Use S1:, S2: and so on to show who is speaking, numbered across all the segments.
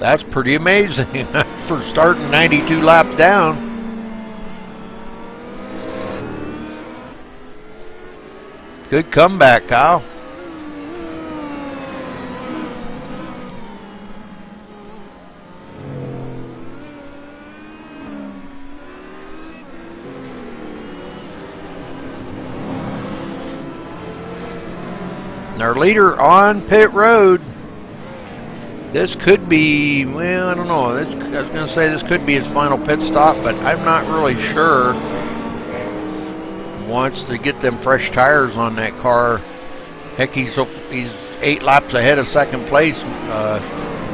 S1: That's pretty amazing for starting 92 laps down. Good comeback, Kyle. And our leader on pit road. This could be, well, I don't know. I was going to say this could be his final pit stop, but I'm not really sure. Wants to get them fresh tires on that car. Heck, he's 8 laps ahead of second place.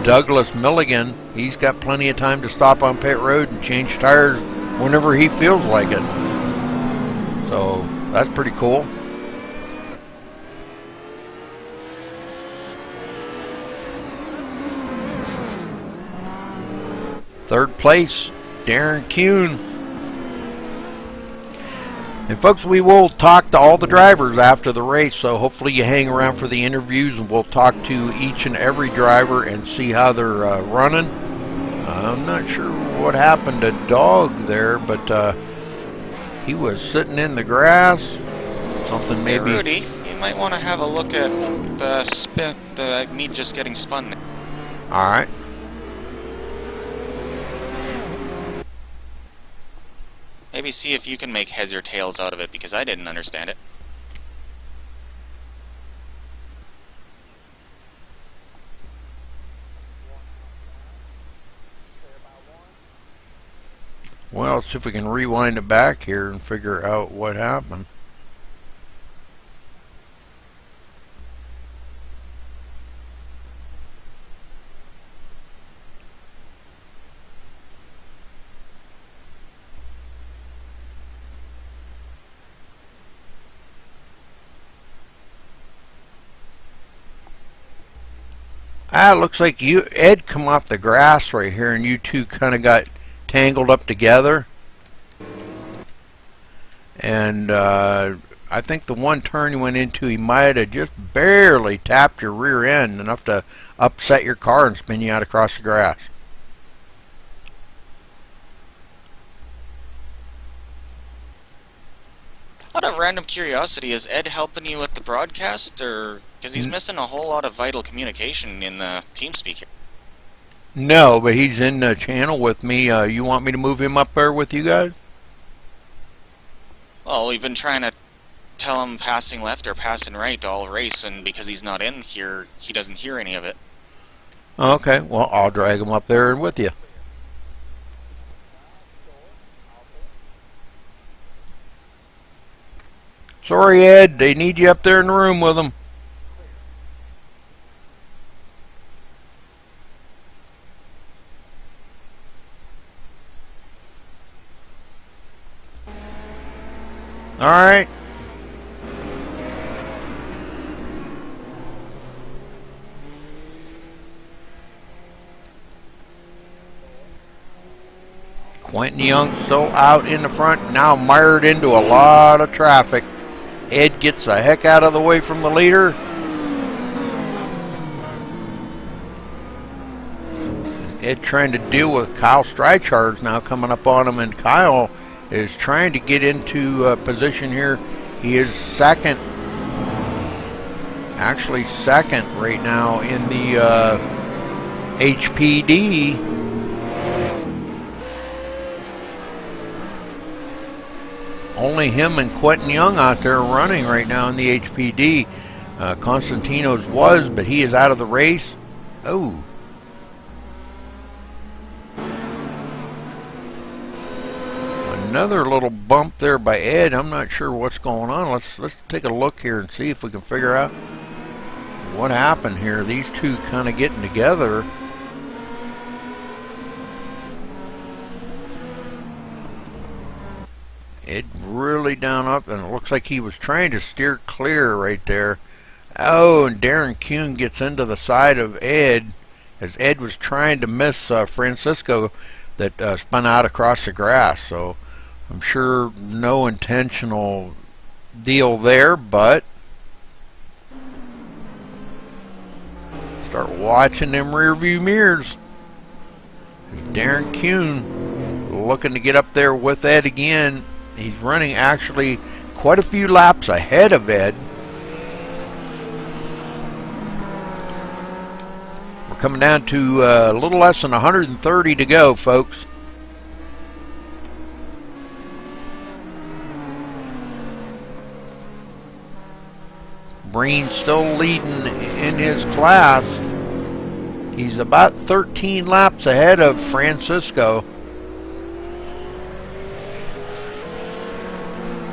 S1: Douglas Milligan, he's got plenty of time to stop on pit road and change tires whenever he feels like it. So that's pretty cool. Third place, Darren Kuhn. And folks, we will talk to all the drivers after the race, so hopefully you hang around for the interviews and we'll talk to each and every driver and see how they're running. I'm not sure what happened to Dog there, but he was sitting in the grass. Something maybe.
S2: Hey Rudy, you might want to have a look at me just getting spun.
S1: All right.
S2: Maybe see if you can make heads or tails out of it, because I didn't understand it.
S1: Well, let's see if we can rewind it back here and figure out what happened. It looks like Ed come off the grass right here, and you two kind of got tangled up together. And I think the one turn you went into, he might have just barely tapped your rear end enough to upset your car and spin you out across the grass.
S2: Out of random curiosity, is Ed helping you with the broadcast, or because he's missing a whole lot of vital communication in the TeamSpeak here?
S1: No, but he's in the channel with me. You want me to move him up there with you guys?
S2: Well, we've been trying to tell him passing left or passing right all race, and because he's not in here, he doesn't hear any of it.
S1: Okay, well, I'll drag him up there with you. Sorry, Ed, they need you up there in the room with them. All right. Quentin Young still out in the front, now mired into a lot of traffic. Ed gets the heck out of the way from the leader. Ed trying to deal with Kyle Streichard's now coming up on him, and Kyle is trying to get into position here. He is second, actually second right now in the HPD. Only him and Quentin Young out there running right now in the HPD. Constantino's was, but he is out of the race. Oh. Another little bump there by Ed. I'm not sure what's going on. Let's take a look here and see if we can figure out what happened here. These two kind of getting together. Ed really down up, and it looks like he was trying to steer clear right there. Oh, and Darren Kuhn gets into the side of Ed as Ed was trying to miss Francisco that spun out across the grass. So I'm sure no intentional deal there, but start watching them rear view mirrors. Darren Kuhn looking to get up there with Ed again. He's running actually quite a few laps ahead of Ed. We're coming down to a little less than 130 to go, folks. Breen still leading in his class. He's about 13 laps ahead of Francisco.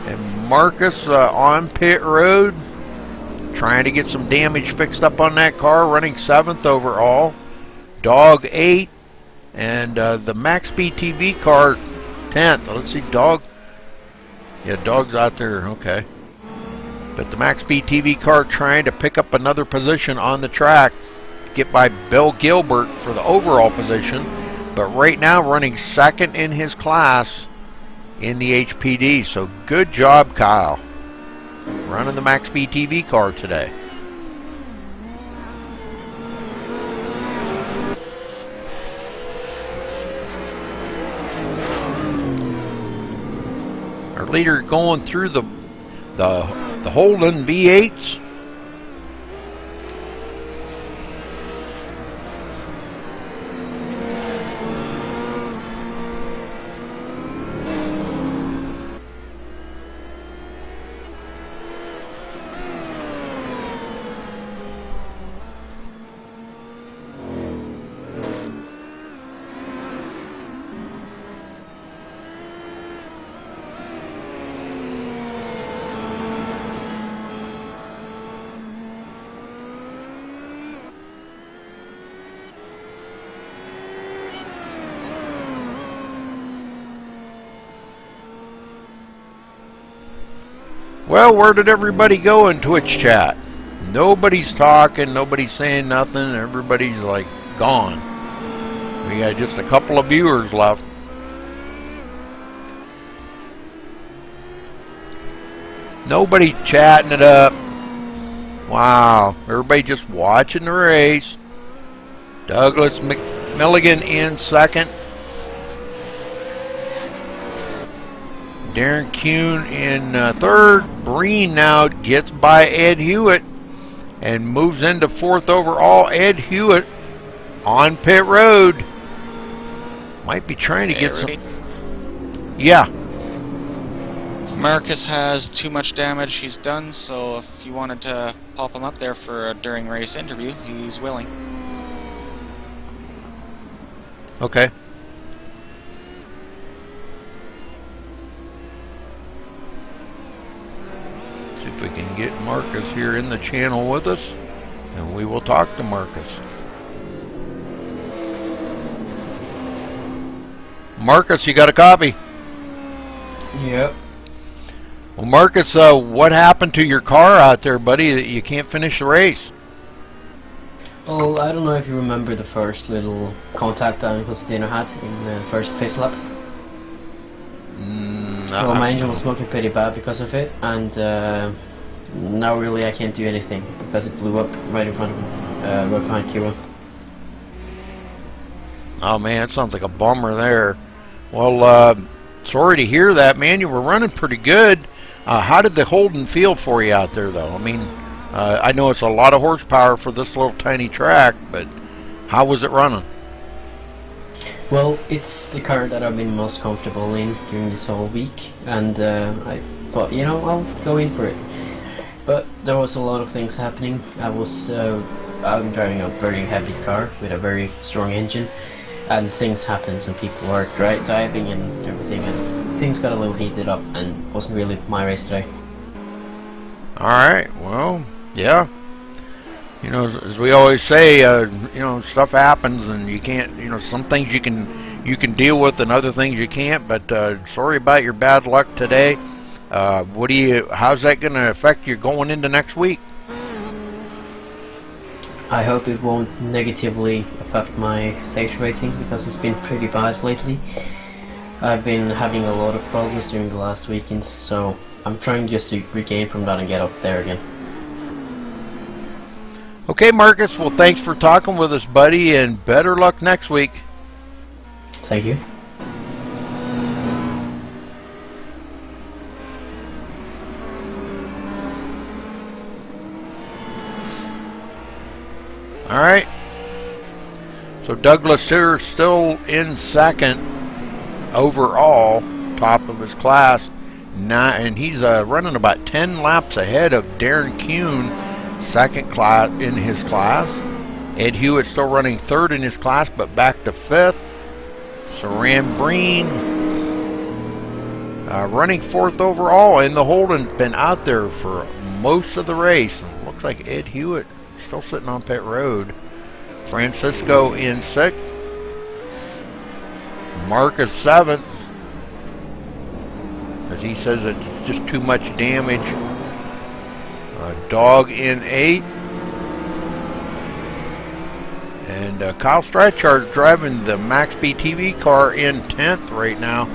S1: And Marcus on pit road, trying to get some damage fixed up on that car, running 7th overall. Dog 8th, and the MaxSpeedTV car 10th. Let's see, Dog. Yeah, Dog's out there, okay. But the MaxSpeedTV car trying to pick up another position on the track, get by Bill Gilbert for the overall position, but right now running 2nd in his class in the HPD. So good job, Kyle, running the MaxSpeedTV car today. Our leader going through the Holden V8s. Well, where did everybody go in Twitch chat? Nobody's talking, nobody's saying nothing, everybody's like gone. We got just a couple of viewers left. Nobody chatting it up. Wow, everybody just watching the race. Douglas McMilligan in 2nd. Darren Kuhn in 3rd. Breen now gets by Ed Hewitt and moves into 4th overall. Ed Hewitt on pit road. Might be trying to get some... Yeah.
S2: Marcus has too much damage he's done, so if you wanted to pop him up there for a during race interview, he's willing.
S1: Okay. See if we can get Marcus here in the channel with us, and we will talk to Marcus. Marcus, you got a copy?
S3: Yep.
S1: Well, Marcus, what happened to your car out there, buddy, that you can't finish the race?
S3: Well, I don't know if you remember the first little contact that Costantino had in the first pit lap. Well, my engine was smoking pretty bad because of it, and now really I can't do anything because it blew up right in front of me, right behind Kira.
S1: Oh man, it sounds like a bummer there. Well, sorry to hear that, man. You were running pretty good. How did the Holden feel for you out there, though? I mean, I know it's a lot of horsepower for this little tiny track, but how was it running?
S3: Well, it's the car that I've been most comfortable in during this whole week, and I thought, you know, I'll go in for it. But there was a lot of things happening. I'm driving a very heavy car with a very strong engine, and things happened, and people were diving and everything, and things got a little heated up, and wasn't really my race today.
S1: All right, well, yeah. You know, as we always say, you know, stuff happens, and you can't. You know, some things you can deal with, and other things you can't. But sorry about your bad luck today. How's that going to affect you going into next week?
S3: I hope it won't negatively affect my stage racing because it's been pretty bad lately. I've been having a lot of problems during the last weekends, so I'm trying just to regain from that and get up there again.
S1: Okay, Marcus, well, thanks for talking with us, buddy, and better luck next week.
S3: Thank you.
S1: All right. So Douglas here still in second overall, top of his class. And he's running about 10 laps ahead of Darren Kuhn, second class in his class. Ed Hewitt still running third in his class, but back to fifth. Saran Breen running fourth overall, and the Holden's been out there for most of the race. And looks like Ed Hewitt still sitting on pit road. Francisco in sixth. Marcus seventh, as he says it's just too much damage. Dog in eighth. And Kyle Stratchard driving the MaxSpeedTV car in 10th right now.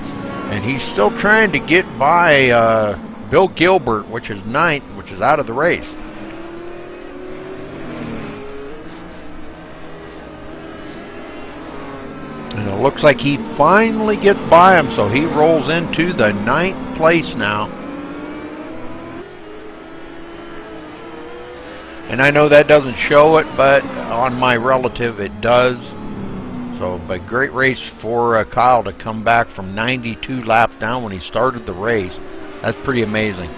S1: And he's still trying to get by Bill Gilbert, which is 9th, which is out of the race. And it looks like he finally gets by him, so he rolls into the 9th place now. And I know that doesn't show it, but on my relative it does. So, but great race for Kyle to come back from 92 laps down when he started the race. That's pretty amazing.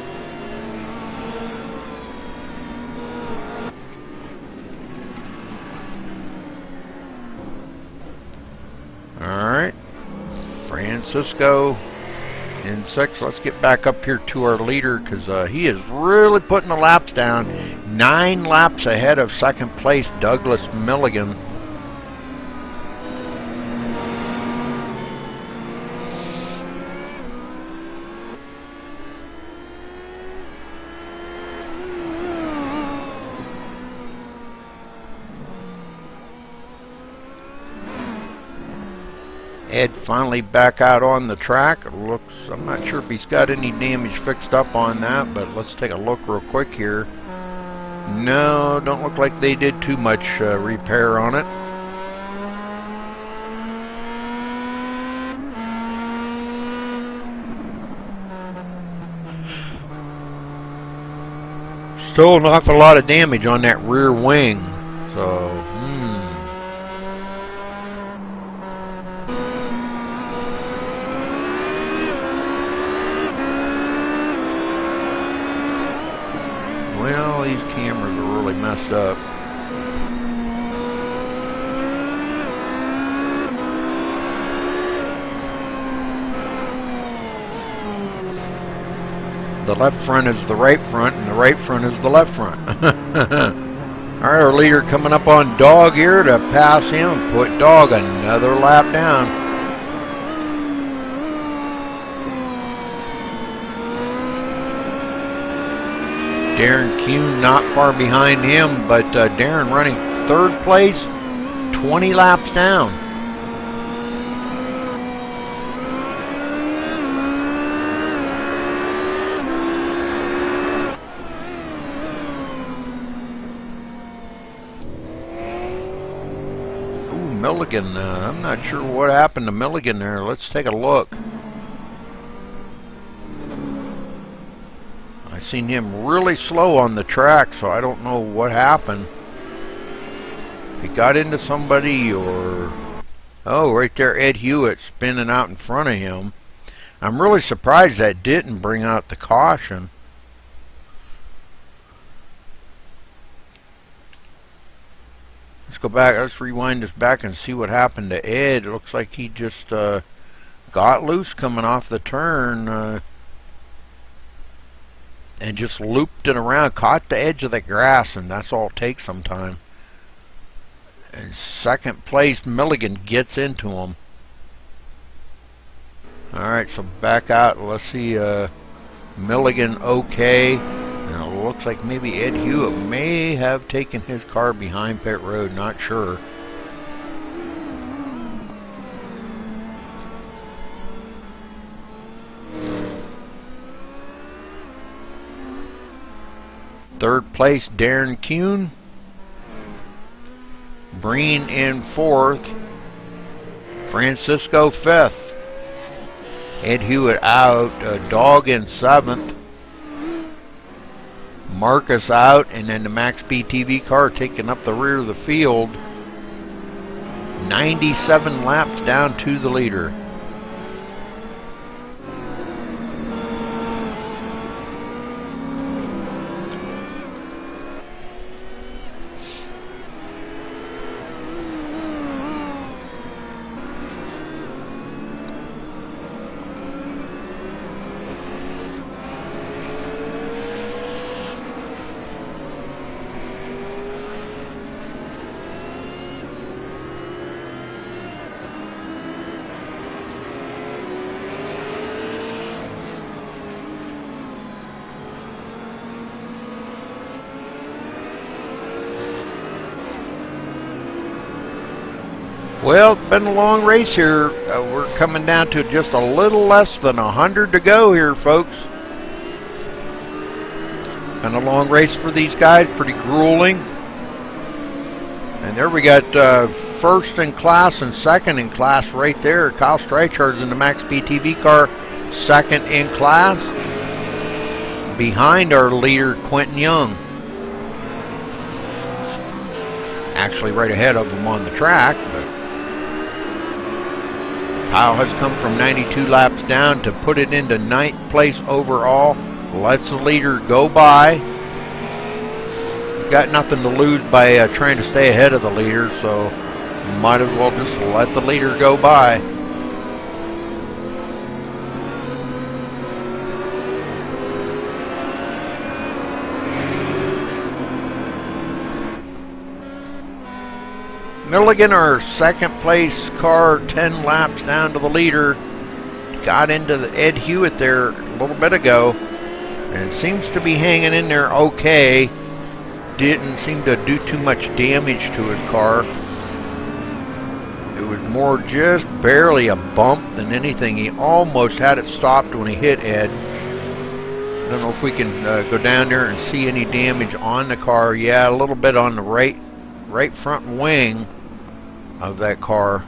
S1: Alright, Francisco in sixth. Let's get back up here to our leader, because he is really putting the laps down. 9 laps ahead of second place Douglas Milligan. Ed finally back out on the track. It looks, I'm not sure if he's got any damage fixed up on that, but let's take a look real quick here. No, don't look like they did too much repair on it. Still an awful lot of damage on that rear wing, so well, these cameras are really messed up. The left front is the right front, and the right front is the left front. Alright, our leader coming up on Dog here to pass him, put Dog another lap down. Darren Kuhn not far behind him, but Darren running third place, 20 laps down. Ooh, Milligan, I'm not sure what happened to Milligan there. Let's take a look. Seen him really slow on the track, so I don't know what happened. He got into somebody, or oh, right there, Ed Hewitt spinning out in front of him. I'm really surprised that didn't bring out the caution. Let's go back, let's rewind this back and see what happened to Ed. It looks like he just got loose coming off the turn, and just looped it around, caught the edge of the grass, and that's all it takes sometime. And second place, Milligan gets into him. Alright, so back out. Let's see, Milligan okay. And it looks like maybe Ed Hewitt may have taken his car behind pit road, not sure. Third place, Darren Kuhn. Breen in fourth. Francisco 5th. Ed Hewitt out. Dog in 7th. Marcus out, and then the MaxSpeedTV car taking up the rear of the field. 97 laps down to the leader. Well, it's been a long race here. We're coming down to just a little less than 100 to go here, folks. Been a long race for these guys, pretty grueling. And there we got first in class and second in class right there. Kyle Streichard's in the MaxSpeedTV car, second in class. Behind our leader, Quentin Young. Actually right ahead of him on the track, but Kyle has come from 92 laps down to put it into 9th place overall. Lets the leader go by. Got nothing to lose by trying to stay ahead of the leader, so might as well just let the leader go by. Milligan, our second place car, 10 laps down to the leader. Got into the Ed Hewitt there a little bit ago, and it seems to be hanging in there okay. Didn't seem to do too much damage to his car. It was more just barely a bump than anything. He almost had it stopped when he hit Ed. I don't know if we can go down there and see any damage on the car. Yeah, a little bit on the right front wing of that car.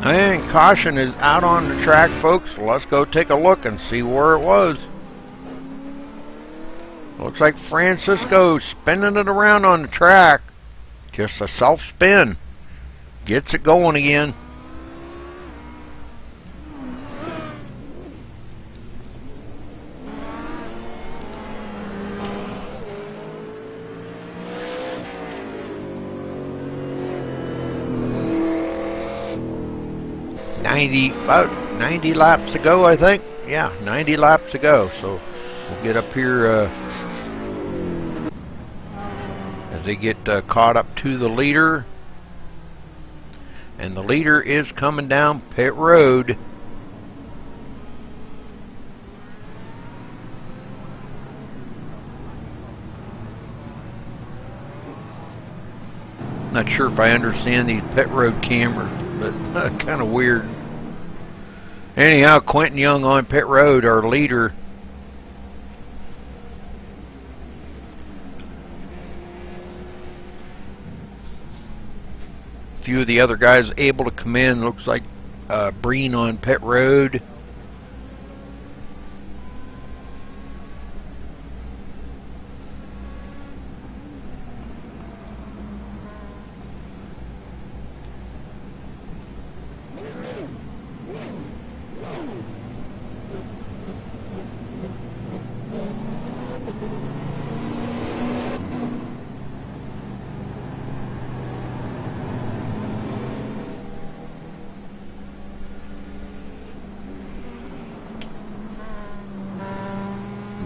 S1: And caution is out on the track, folks. Let's go take a look and see where it was. Looks like Francisco spinning it around on the track. Just a self-spin. Gets it going again. About 90 laps to go, I think. Yeah, 90 laps to go. So we'll get up here as they get caught up to the leader. And the leader is coming down pit road. Not sure if I understand these pit road cameras, but kind of weird. Anyhow, Quentin Young on pit road, our leader. A few of the other guys able to come in. Looks like Breen on pit road.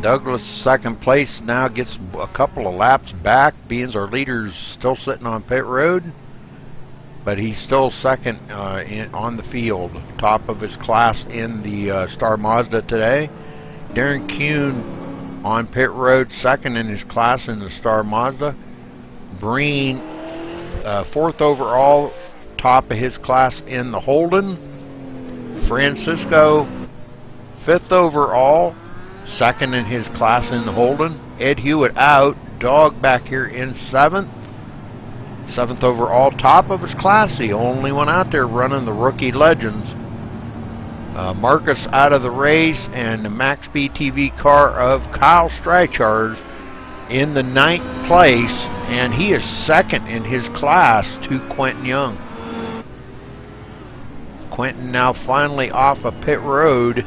S1: Douglas, second place, now gets a couple of laps back. Beans, our leader's still sitting on pit road, but he's still second on the field, top of his class in the Star Mazda today. Darren Kuhn on pit road, second in his class in the Star Mazda. Breen, fourth overall, top of his class in the Holden. Francisco, fifth overall, second in his class in the Holden. Ed Hewitt out, Dog back here in seventh. Seventh overall, top of his class, the only one out there running the Rookie Legends. Marcus out of the race, and the MaxSpeedTV car of Kyle Streichars in the ninth place, and he is second in his class to Quentin Young. Quentin now finally off of pit road.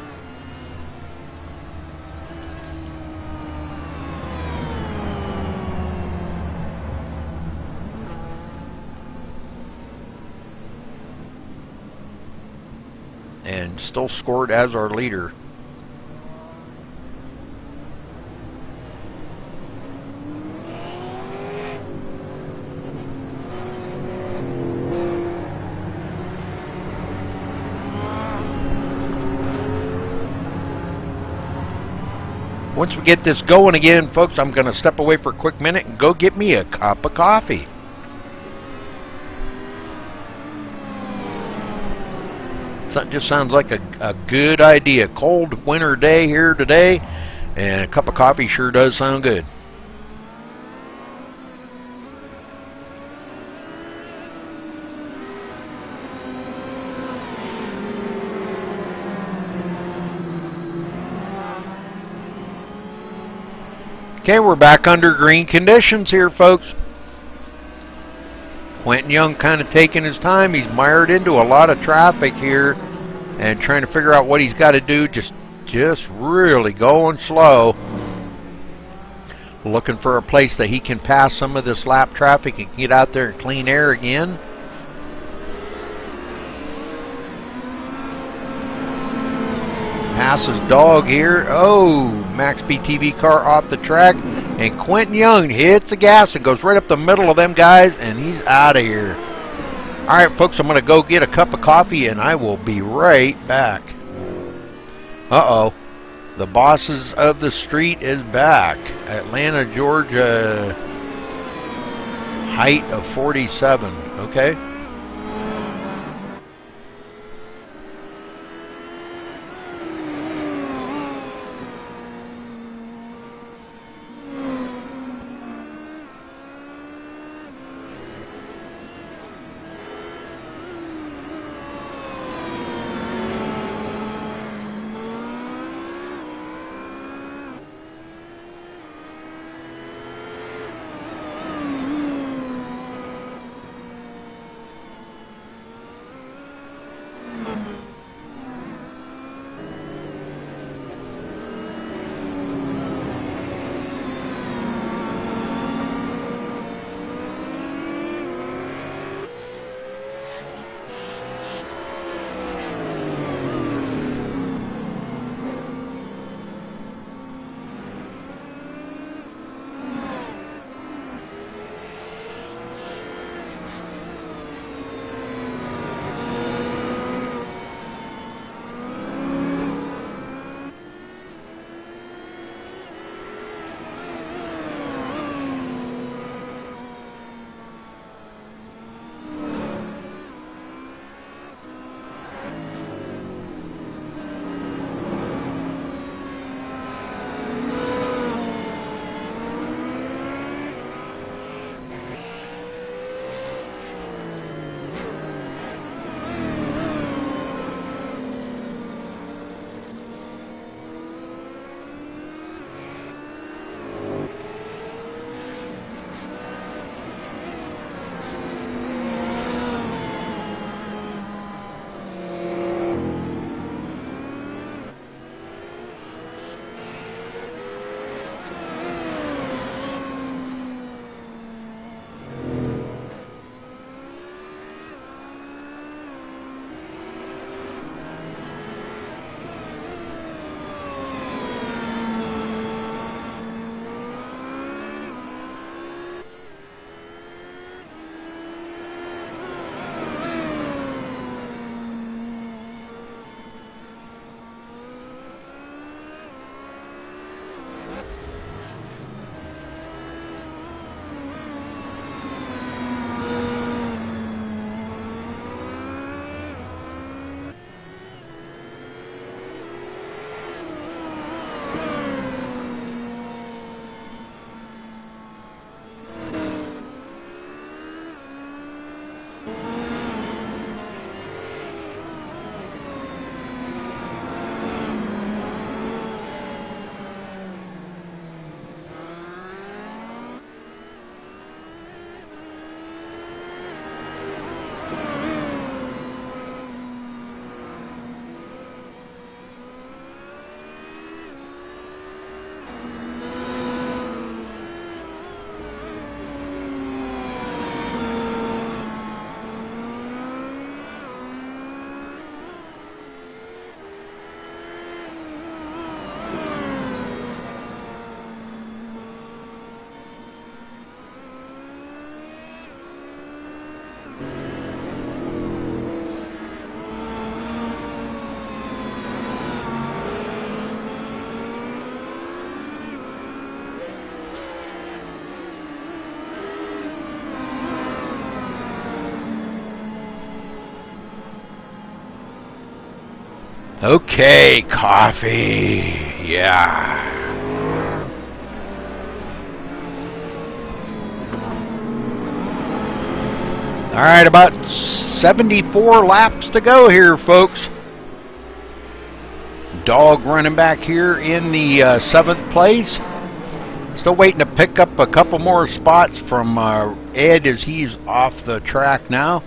S1: And still scored as our leader. Once we get this going again, folks, I'm going to step away for a quick minute and go get me a cup of coffee. That just sounds like a good idea. Cold winter day here today, and a cup of coffee sure does sound good. Okay, we're back under green conditions here, folks. Quentin Young kind of taking his time. He's mired into a lot of traffic here and trying to figure out what he's got to do. Just really going slow. Looking for a place that he can pass some of this lap traffic and get out there and clean air again. Passes Dog here. Oh, MaxSpeedTV car off the track. And Quentin Young hits the gas and goes right up the middle of them guys, and he's out of here. All right, folks, I'm going to go get a cup of coffee, and I will be right back. Uh-oh. The Bosses of the Street is back. Atlanta, Georgia, height of 47. Okay. Okay, coffee. Yeah. All right, about 74 laps to go here, folks. Dog running back here in the 7th place. Still waiting to pick up a couple more spots from Ed as he's off the track now.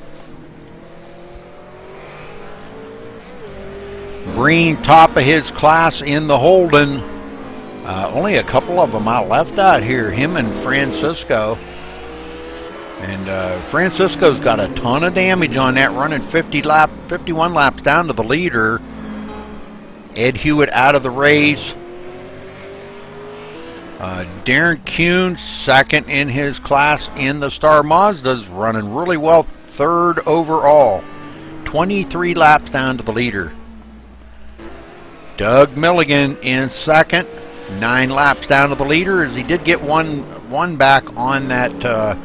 S1: Breen top of his class in the Holden. Only a couple of them out left out here, him and Francisco. And Francisco's got a ton of damage on that, running 51 laps down to the leader. Ed Hewitt out of the race. Darren Kuhn, second in his class in the Star Mazdas, running really well, 3rd overall. 23 laps down to the leader. Doug Milligan in 2nd, 9 laps down to the leader, as he did get one back on that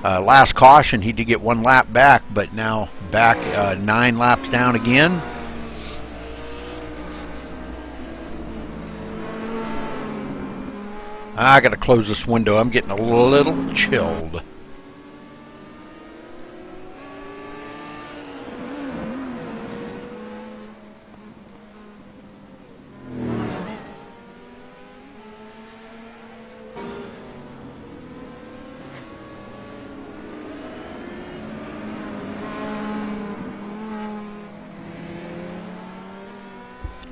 S1: last caution. He did get 1 lap back, but now back 9 laps down again. I gotta close this window. I'm getting a little chilled.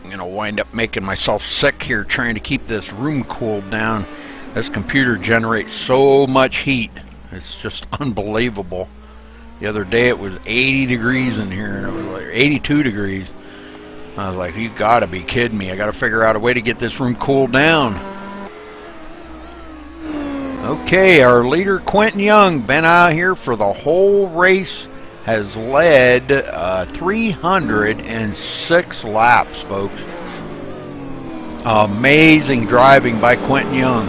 S1: I'm gonna wind up making myself sick here trying to keep this room cooled down. This computer generates so much heat. It's just unbelievable. The other day it was 80 degrees in here, and it was like 82 degrees. I was like, you gotta be kidding me. I gotta figure out a way to get this room cooled down. Okay, our leader Quentin Young, been out here for the whole race, has led 306 laps, folks. Amazing driving by Quentin Young.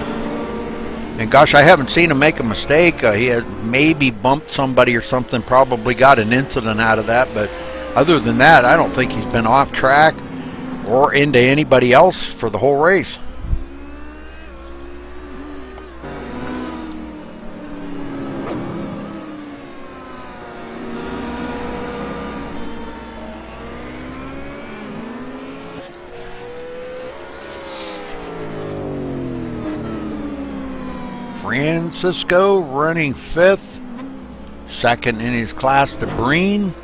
S1: And gosh, I haven't seen him make a mistake. He has maybe bumped somebody or something, probably got an incident out of that, but other than that, I don't think he's been off track or into anybody else for the whole race. Francisco running 5th, 2nd in his class to Breen.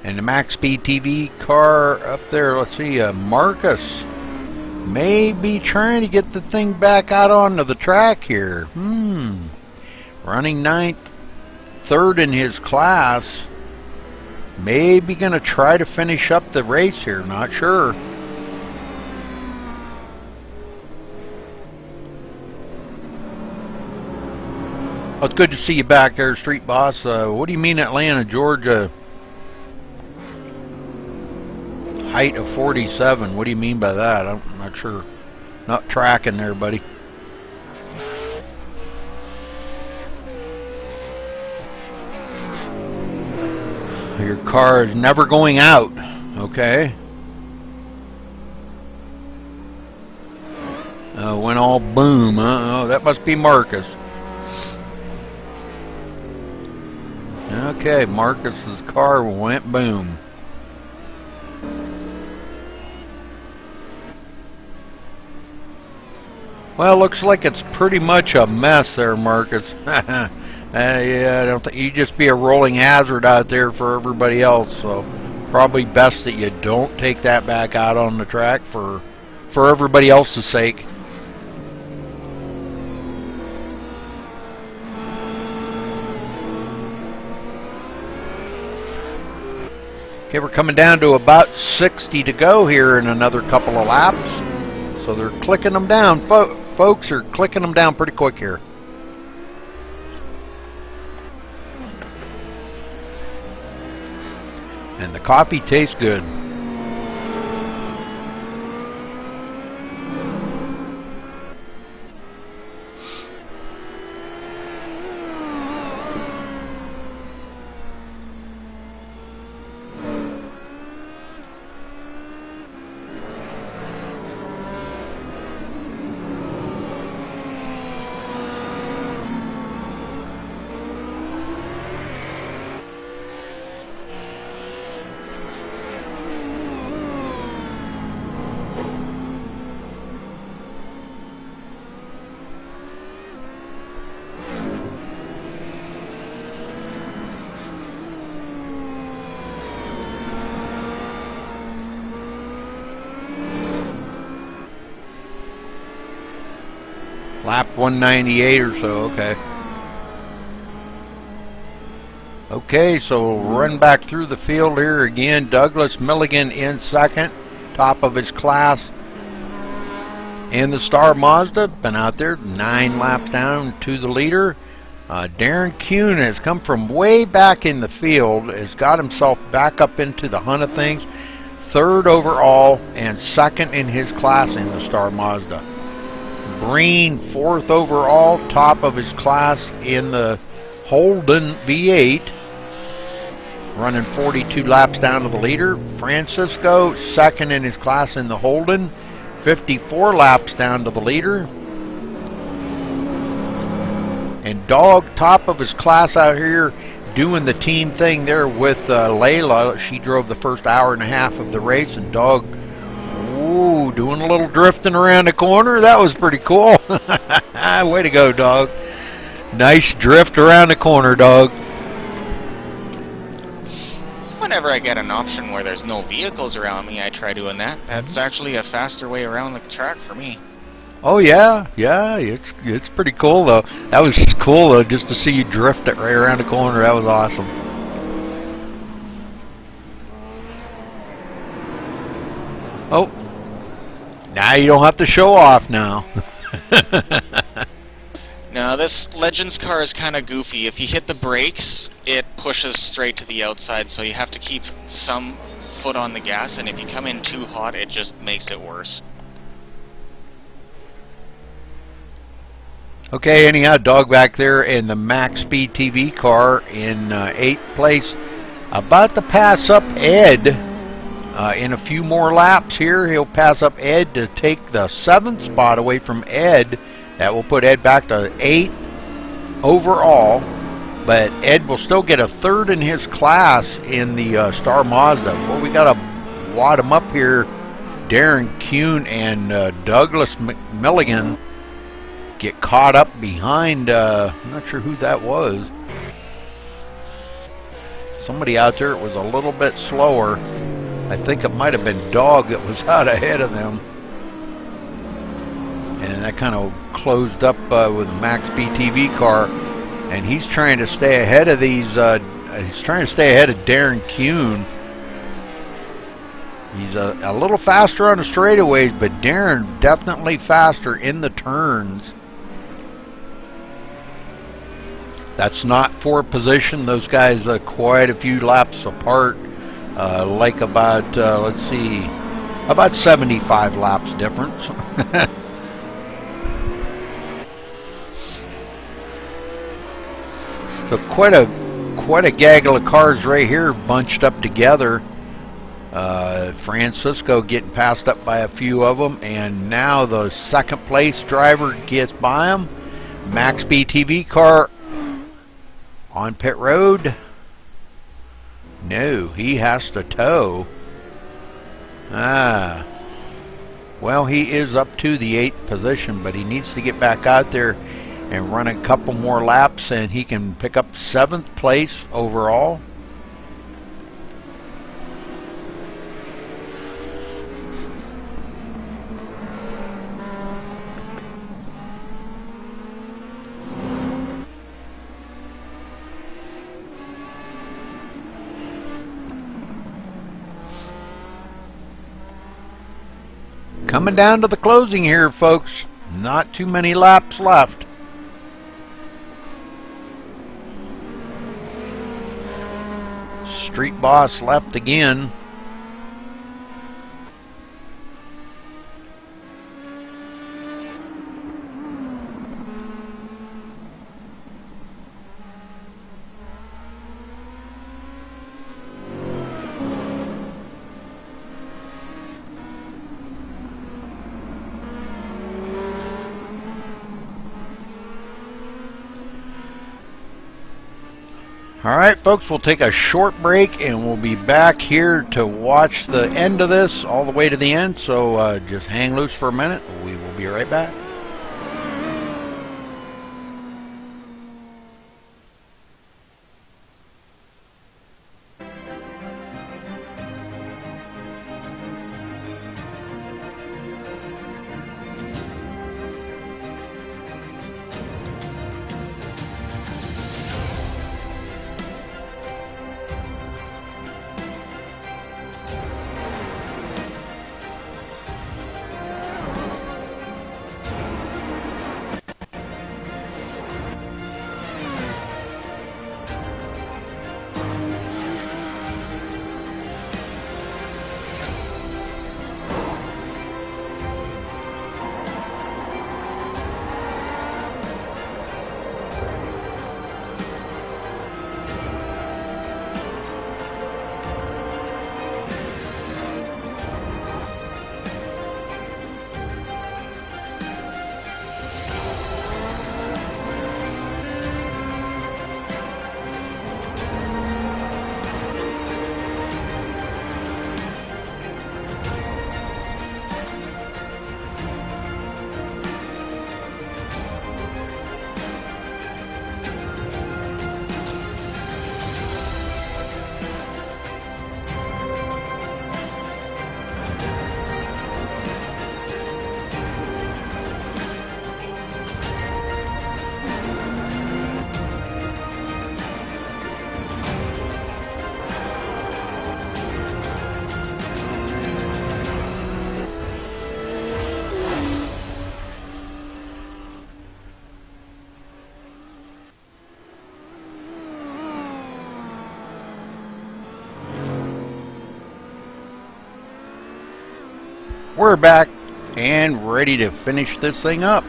S1: And the MaxSpeedTV car up there, let's see, Marcus may be trying to get the thing back out onto the track here. Running 9th, 3rd in his class. Maybe going to try to finish up the race here, not sure. Well, it's good to see you back there, Street Boss. What do you mean Atlanta, Georgia? Height of 47. What do you mean by that? I'm not sure. Not tracking there, buddy. Your car is never going out, okay? Went all boom, huh? Oh, that must be Marcus. Okay, Marcus's car went boom. Well, looks like it's pretty much a mess there, Marcus. Yeah, I don't think you just be a rolling hazard out there for everybody else. So probably best that you don't take that back out on the track for everybody else's sake. Okay, we're coming down to about 60 to go here in another couple of laps. So they're clicking them down. Folks are clicking them down pretty quick here. And the coffee tastes good. Lap 198 or so, okay. Okay, so we'll run back through the field here again. Douglas Milligan in second, top of his class. And the Star Mazda, been out there 9 laps down to the leader. Darren Kuhn has come from way back in the field, has got himself back up into the hunt of things. 3rd overall and 2nd in his class in the Star Mazda. Breen, 4th overall, top of his class in the Holden V8. Running 42 laps down to the leader. Francisco, 2nd in his class in the Holden. 54 laps down to the leader. And Dog, top of his class out here, doing the team thing there with Layla. She drove the first hour and a half of the race, and Dog, ooh, doing a little drifting around the corner. That was pretty cool. Way to go, Dog. Nice drift around the corner, Dog.
S2: Whenever I get an option where there's no vehicles around me, I try doing that. That's actually a faster way around the track for me.
S1: Oh yeah, it's pretty cool though. That was cool though, just to see you drift it right around the corner. That was awesome. Oh, now you don't have to show off now.
S2: Now this Legends car is kind of goofy. If you hit the brakes, it pushes straight to the outside, so you have to keep some foot on the gas, and if you come in too hot, it just makes it worse.
S1: Okay, anyhow, Dog back there in the MaxSpeedTV car in 8th place. About to pass up Ed in a few more laps here. He'll pass up Ed to take the 7th spot away from Ed. That will put Ed back to 8th overall. But Ed will still get a 3rd in his class in the Star Mazda. Well, we got to wad him up here. Darren Kuhn and Douglas Milligan get caught up behind, I'm not sure who that was. Somebody out there was a little bit slower. I think it might have been Dog that was out ahead of them. And that kind of closed up with the MaxSpeedTV car. And he's trying to stay ahead of these, he's trying to stay ahead of Darren Kuhn. He's a little faster on the straightaways, but Darren definitely faster in the turns. That's not for position. Those guys are quite a few laps apart. Like about, let's see, about 75 laps difference. So quite a gaggle of cars right here bunched up together. Francisco getting passed up by a few of them, and now the 2nd place driver gets by him. MaxSpeedTV car on pit road. No, he has to tow. Well, he is up to the 8th position, but he needs to get back out there and run a couple more laps, and he can pick up 7th place overall. Coming down to the closing here, folks. Not too many laps left. Street Boss left again. Alright folks, we'll take a short break and we'll be back here to watch the end of this all the way to the end, so just hang loose for a minute. We will be right back. We're back and ready to finish this thing up.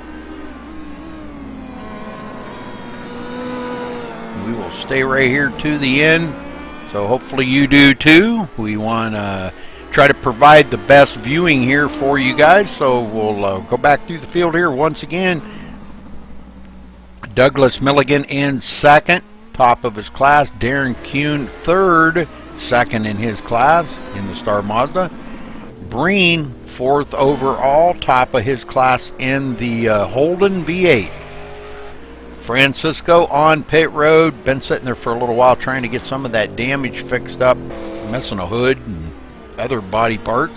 S1: We will stay right here to the end, so hopefully you do too. We want to try to provide the best viewing here for you guys, so we'll go back through the field here once again. Douglas Milligan in second, top of his class. Darren Kuhn third, second in his class in the Star Mazda. Breen fourth overall, top of his class in the Holden V8. Francisco on pit road, been sitting there for a little while trying to get some of that damage fixed up, missing a hood and other body parts.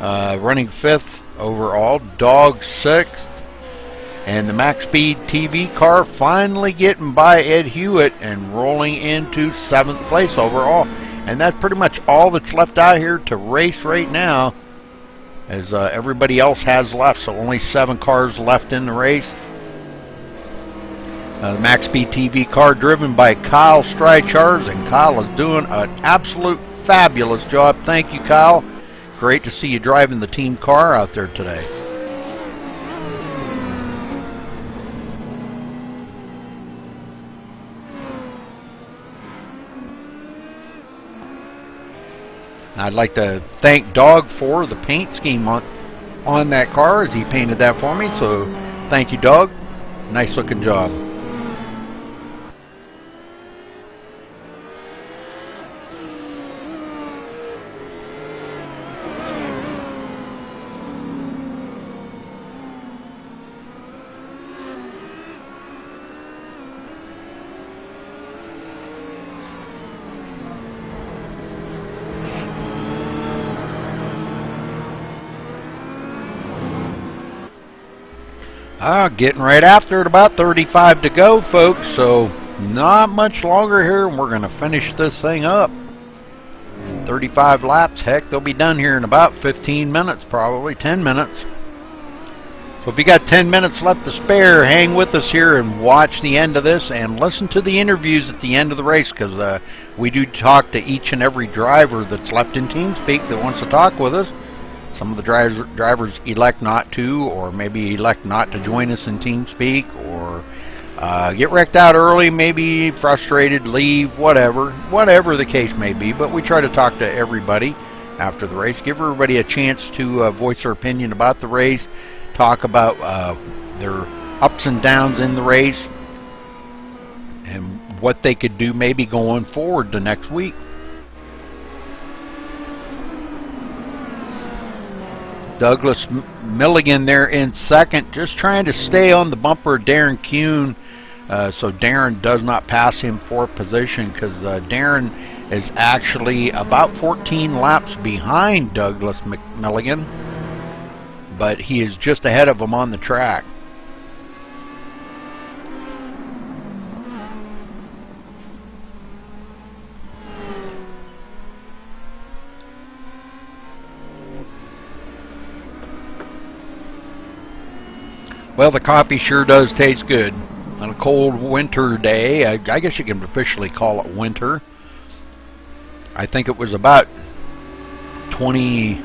S1: Running fifth overall. Dog sixth. And the MaxSpeedTV car finally getting by Ed Hewitt and rolling into seventh place overall. And that's pretty much all that's left out here to race right now, as everybody else has left. So only 7 cars left in the race. The MaxSpeedTV car driven by Kyle Strycharz, and Kyle is doing an absolute fabulous job. Thank you, Kyle. Great to see you driving the team car out there today. I'd like to thank Dog for the paint scheme on that car, as he painted that for me. So thank you, Dog. Nice looking job. Getting right after it, about 35 to go, folks, so not much longer here, and we're going to finish this thing up. 35 laps, heck, they'll be done here in about 15 minutes, probably 10 minutes. So if you got 10 minutes left to spare, hang with us here and watch the end of this and listen to the interviews at the end of the race, because we do talk to each and every driver that's left in TeamSpeak that wants to talk with us. Some of the drivers elect not to, or maybe elect not to join us in TeamSpeak, or get wrecked out early, maybe frustrated, leave, whatever the case may be. But we try to talk to everybody after the race, give everybody a chance to voice their opinion about the race, talk about their ups and downs in the race, and what they could do maybe going forward to next week. Douglas Milligan there in second, just trying to stay on the bumper of Darren Kuhn, so Darren does not pass him for position, because Darren is actually about 14 laps behind Douglas Milligan, but he is just ahead of him on the track. Well, the coffee sure does taste good on a cold winter day. I guess you can officially call it winter. I think it was about 20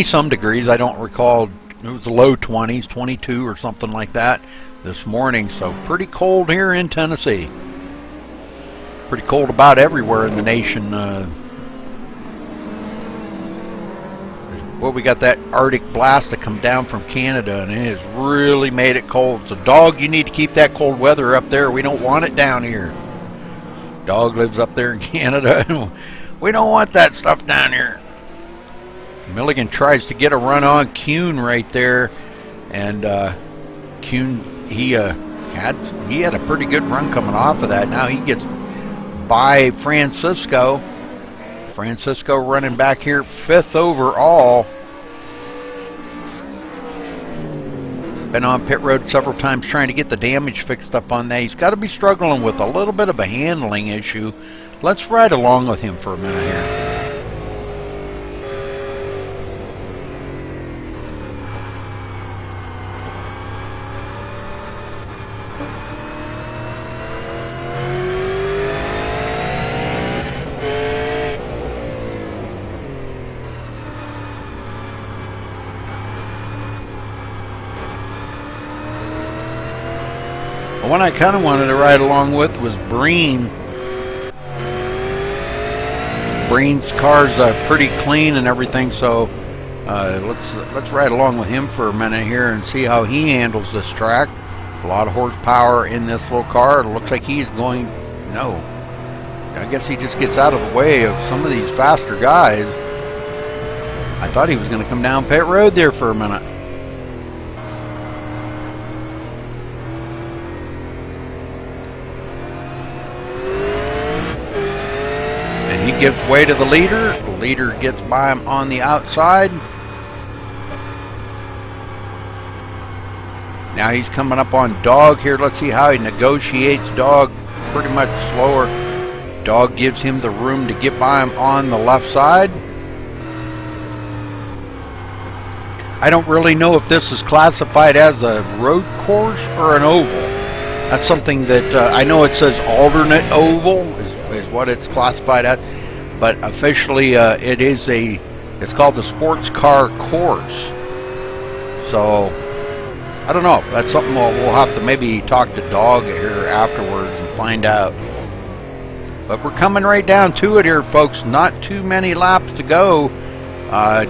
S1: some degrees. I don't recall. It was the low 20s, 22 or something like that this morning. So pretty cold here in Tennessee. Pretty cold about everywhere in the nation. Well, we got that Arctic blast to come down from Canada, and it has really made it cold. So, Dog, you need to keep that cold weather up there. We don't want it down here. Dog lives up there in Canada. We don't want that stuff down here. Milligan tries to get a run on Kuhn right there, and Kuhn, he had a pretty good run coming off of that. Now he gets by Francisco. Francisco running back here 5th overall. Been on pit road several times trying to get the damage fixed up on that. He's got to be struggling with a little bit of a handling issue. Let's ride along with him for a minute here. The one I kind of wanted to ride along with was Breen. Breen's car's pretty clean and everything, so let's ride along with him for a minute here and see how he handles this track. A lot of horsepower in this little car. It looks like he's going, no, I guess he just gets out of the way of some of these faster guys. I thought he was going to come down pit road there for a minute. And he gives way to the leader. The leader gets by him on the outside. Now he's coming up on Dog here. Let's see how he negotiates Dog. Pretty much slower. Dog gives him the room to get by him on the left side. I don't really know if this is classified as a road course or an oval. That's something that I know it says alternate oval is what it's classified as, but officially it's called the sports car course. So I don't know. That's something we'll have to maybe talk to Dog here afterwards and find out. But we're coming right down to it here, folks. Not too many laps to go.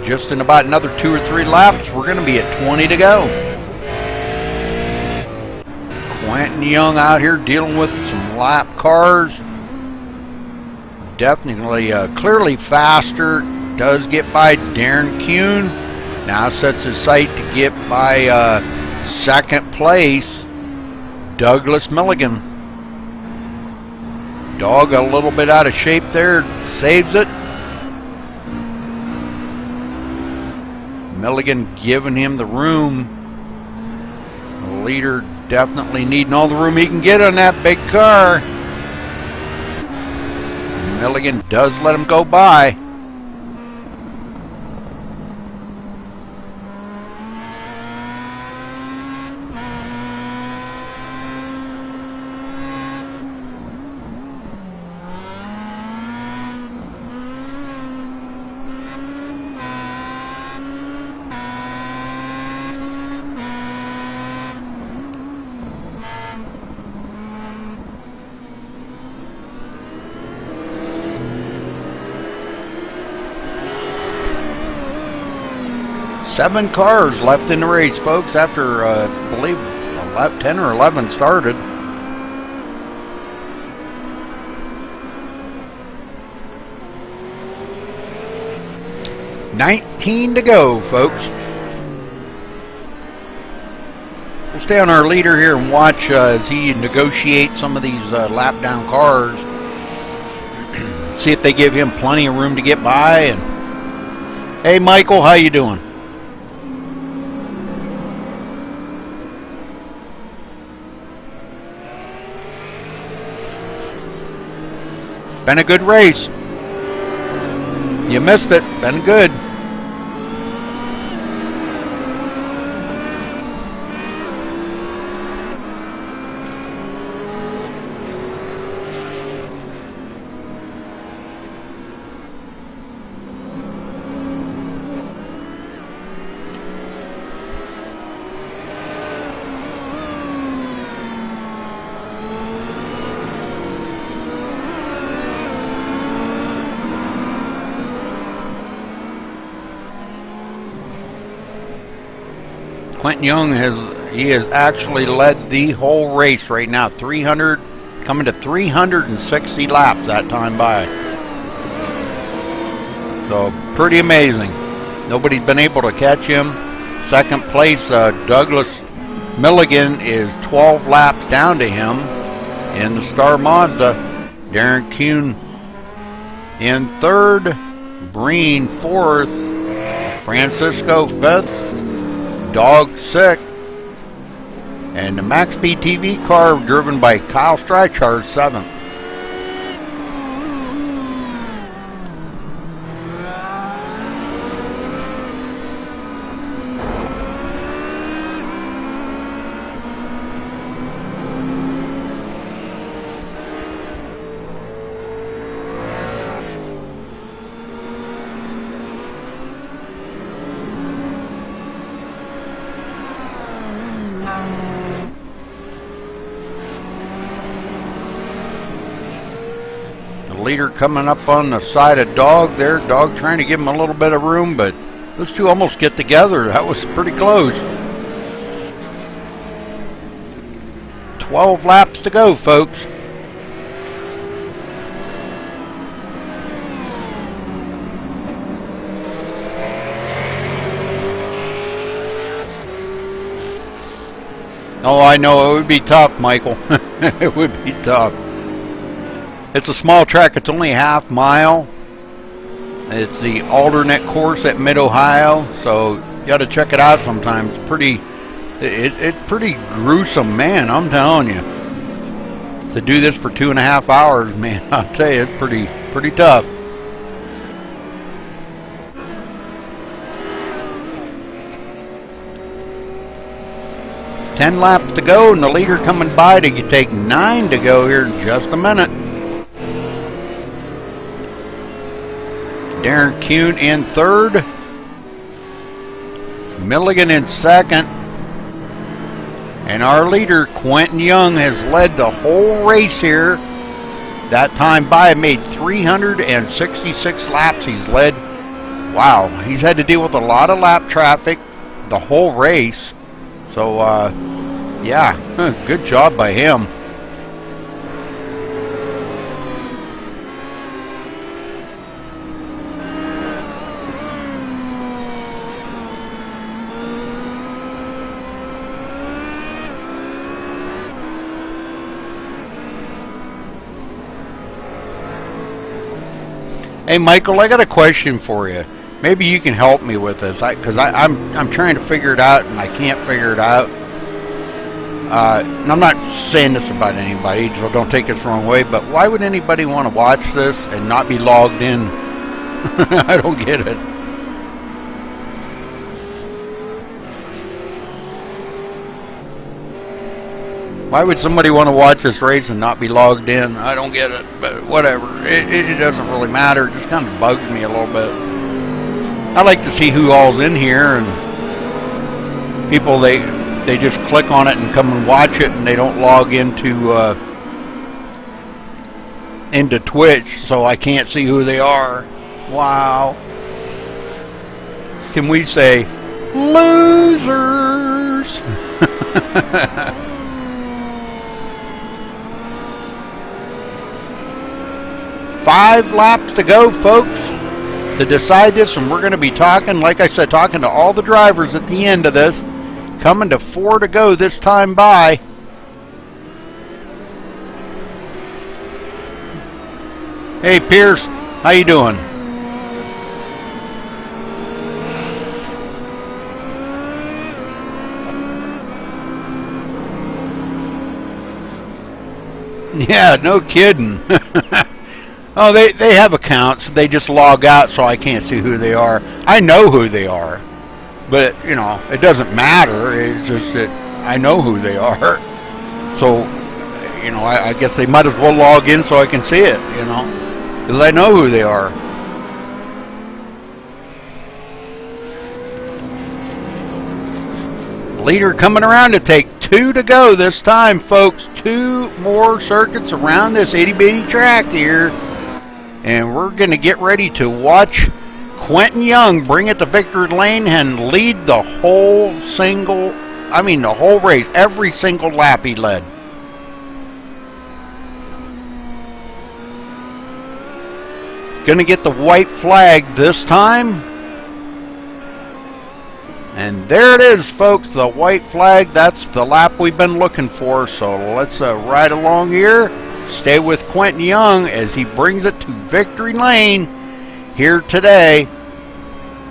S1: Just in about another 2 or 3 laps, we're going to be at 20 to go. Quentin Young out here dealing with some lap cars. Definitely, clearly faster. Does get by Darren Kuhn. Now sets his sight to get by second place, Douglas Milligan. Dog a little bit out of shape there, saves it. Milligan giving him the room. The leader definitely needing all the room he can get on that big car. Milligan does let him go by. Seven cars left in the race, folks, after, I believe, 10 or 11 started. $19 to go, folks. We'll stay on our leader here and watch as he negotiates some of these lap down cars. See if they give him plenty of room to get by. And hey, Michael, how you doing? Been a good race. You missed it. Been good. Quentin Young has actually led the whole race right now. 300, coming to 360 laps that time by. So pretty amazing. Nobody's been able to catch him. Second place, Douglas Milligan is 12 laps down to him in the Star Mazda. Darren Kuhn in third, Breen fourth, Francisco fifth, Dog sixth, and the MaxSpeedTV car driven by Kyle Streichard seventh. Leader coming up on the side of Dog there. Dog trying to give him a little bit of room, but those two almost get together. That was pretty close. 12 laps to go, folks. Oh, I know, it would be tough, Michael. It would be tough. It's a small track. It's only a half mile. It's the alternate course at Mid-Ohio, so you got to check it out sometime. It's it's pretty gruesome, man, I'm telling you. To do this for 2.5 hours, man, I'll tell you, it's pretty tough. Ten laps to go, and the leader coming by to take 9 to go here in just a minute. Darren Kuhn in third. Milligan in second. And our leader, Quentin Young, has led the whole race here. That time by made 366 laps he's led. Wow, he's had to deal with a lot of lap traffic the whole race. So, yeah, good job by him. Hey, Michael, I got a question for you. Maybe you can help me with this, because I'm trying to figure it out and I can't figure it out. And I'm not saying this about anybody, so don't take this the wrong way, but why would anybody want to watch this and not be logged in? I don't get it. Why would somebody want to watch this race and not be logged in? I don't get it, but whatever. It doesn't really matter. It just kind of bugs me a little bit. I like to see who all's in here, and people, they just click on it and come and watch it, and they don't log into Twitch, so I can't see who they are. Wow. Can we say losers? 5 laps to go, folks, to decide this, and we're going to be talking, like I said, talking to all the drivers at the end of this. Coming to 4 to go this time by. Hey, Pierce, how you doing? Yeah, no kidding. Oh, they have accounts. They just log out so I can't see who they are. I know who they are. But, you know, it doesn't matter. It's just that I know who they are. So, you know, I guess they might as well log in so I can see it, you know. Because I know who they are. Leader coming around to take 2 to go this time, folks. 2 more circuits around this itty-bitty track here. And we're going to get ready to watch Quentin Young bring it to victory lane and lead the whole race. Every single lap he led. Going to get the white flag this time. And there it is, folks, the white flag. That's the lap we've been looking for. So let's ride along here. Stay with Quentin Young as he brings it to victory lane here today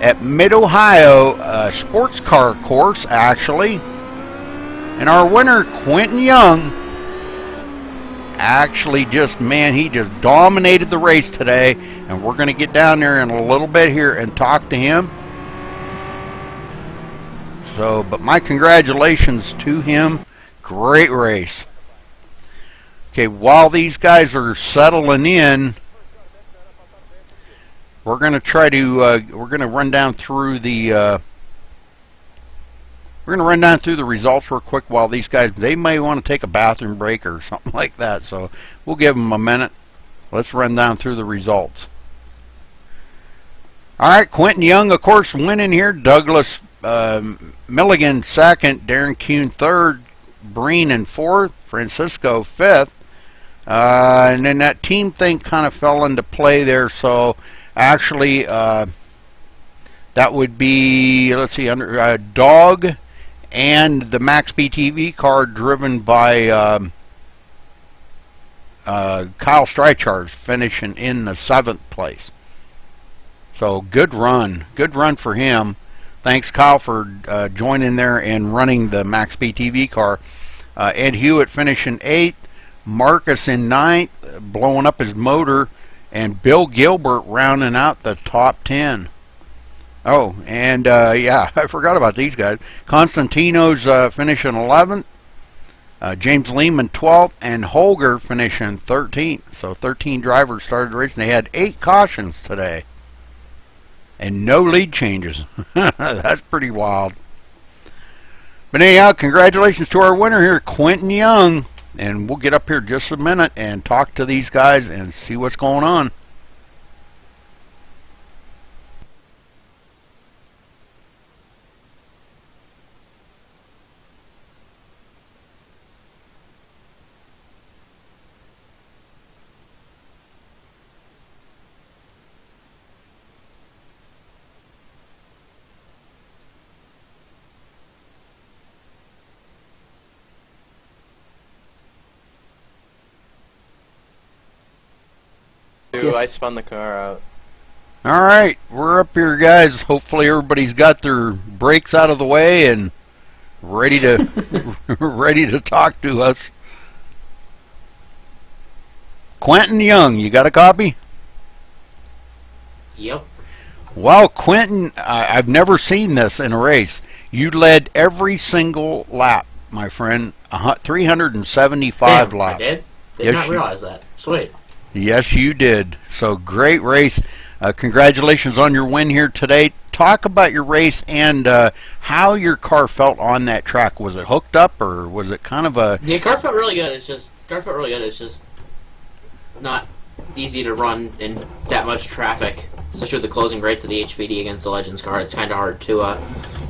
S1: at Mid-Ohio sports car course, actually. And our winner, Quentin Young, actually he just dominated the race today. And we're going to get down there in a little bit here and talk to him. So, but my congratulations to him. Great race. Okay, while these guys are settling in, we're going to try to run down through the results real quick while these guys, they may want to take a bathroom break or something like that. So we'll give them a minute Let's run down through the results. All right, Quentin Young, of course, winning here. Douglas Milligan second, Darren Kuhn third, Breen in fourth, Francisco fifth. And then that team thing kind of fell into play there. So actually, that would be, let's see, under Dog and the MaxSpeedTV car driven by Kyle Streichars finishing in the 7th place. So good run for him. Thanks, Kyle, for joining there and running the MaxSpeedTV car. Ed Hewitt finishing 8th, Marcus in 9th, blowing up his motor, and Bill Gilbert rounding out the top 10. Oh, and yeah, I forgot about these guys. Constantino's finishing 11th, James Lehman 12th, and Holger finishing 13th. So 13 drivers started the race, and they had 8 cautions today. And no lead changes. That's pretty wild. But anyhow, congratulations to our winner here, Quentin Young. And we'll get up here just a minute and talk to these guys and see what's going on.
S4: I spun the car out.
S1: All right, we're up here, guys. Hopefully everybody's got their brakes out of the way and ready to ready to talk to us. Quentin Young, you got a copy?
S5: Yep.
S1: Well, Quentin, I've never seen this in a race. You led every single lap, my friend. 375
S5: Damn,
S1: laps.
S5: I did? Did
S1: Yes,
S5: not realize that. Sweet.
S1: Yes, you did. So great race. Congratulations on your win here today. Talk about your race and how your car felt on that track. Was it hooked up or was it kind of a...
S5: The car felt really good. It's just not easy to run in that much traffic, especially with the closing rates of the HPD against the Legends car. It's kind of hard to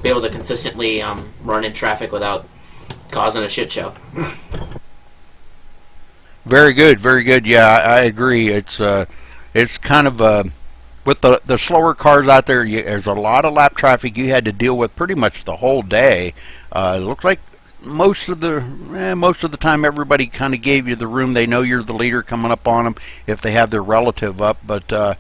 S5: be able to consistently run in traffic without causing a shit show.
S1: Very good, very good. Yeah, I agree. It's kind of with the slower cars out there. There's a lot of lap traffic you had to deal with pretty much the whole day. It looked like most of the time everybody kind of gave you the room. They know you're the leader coming up on them if they have their relative up. But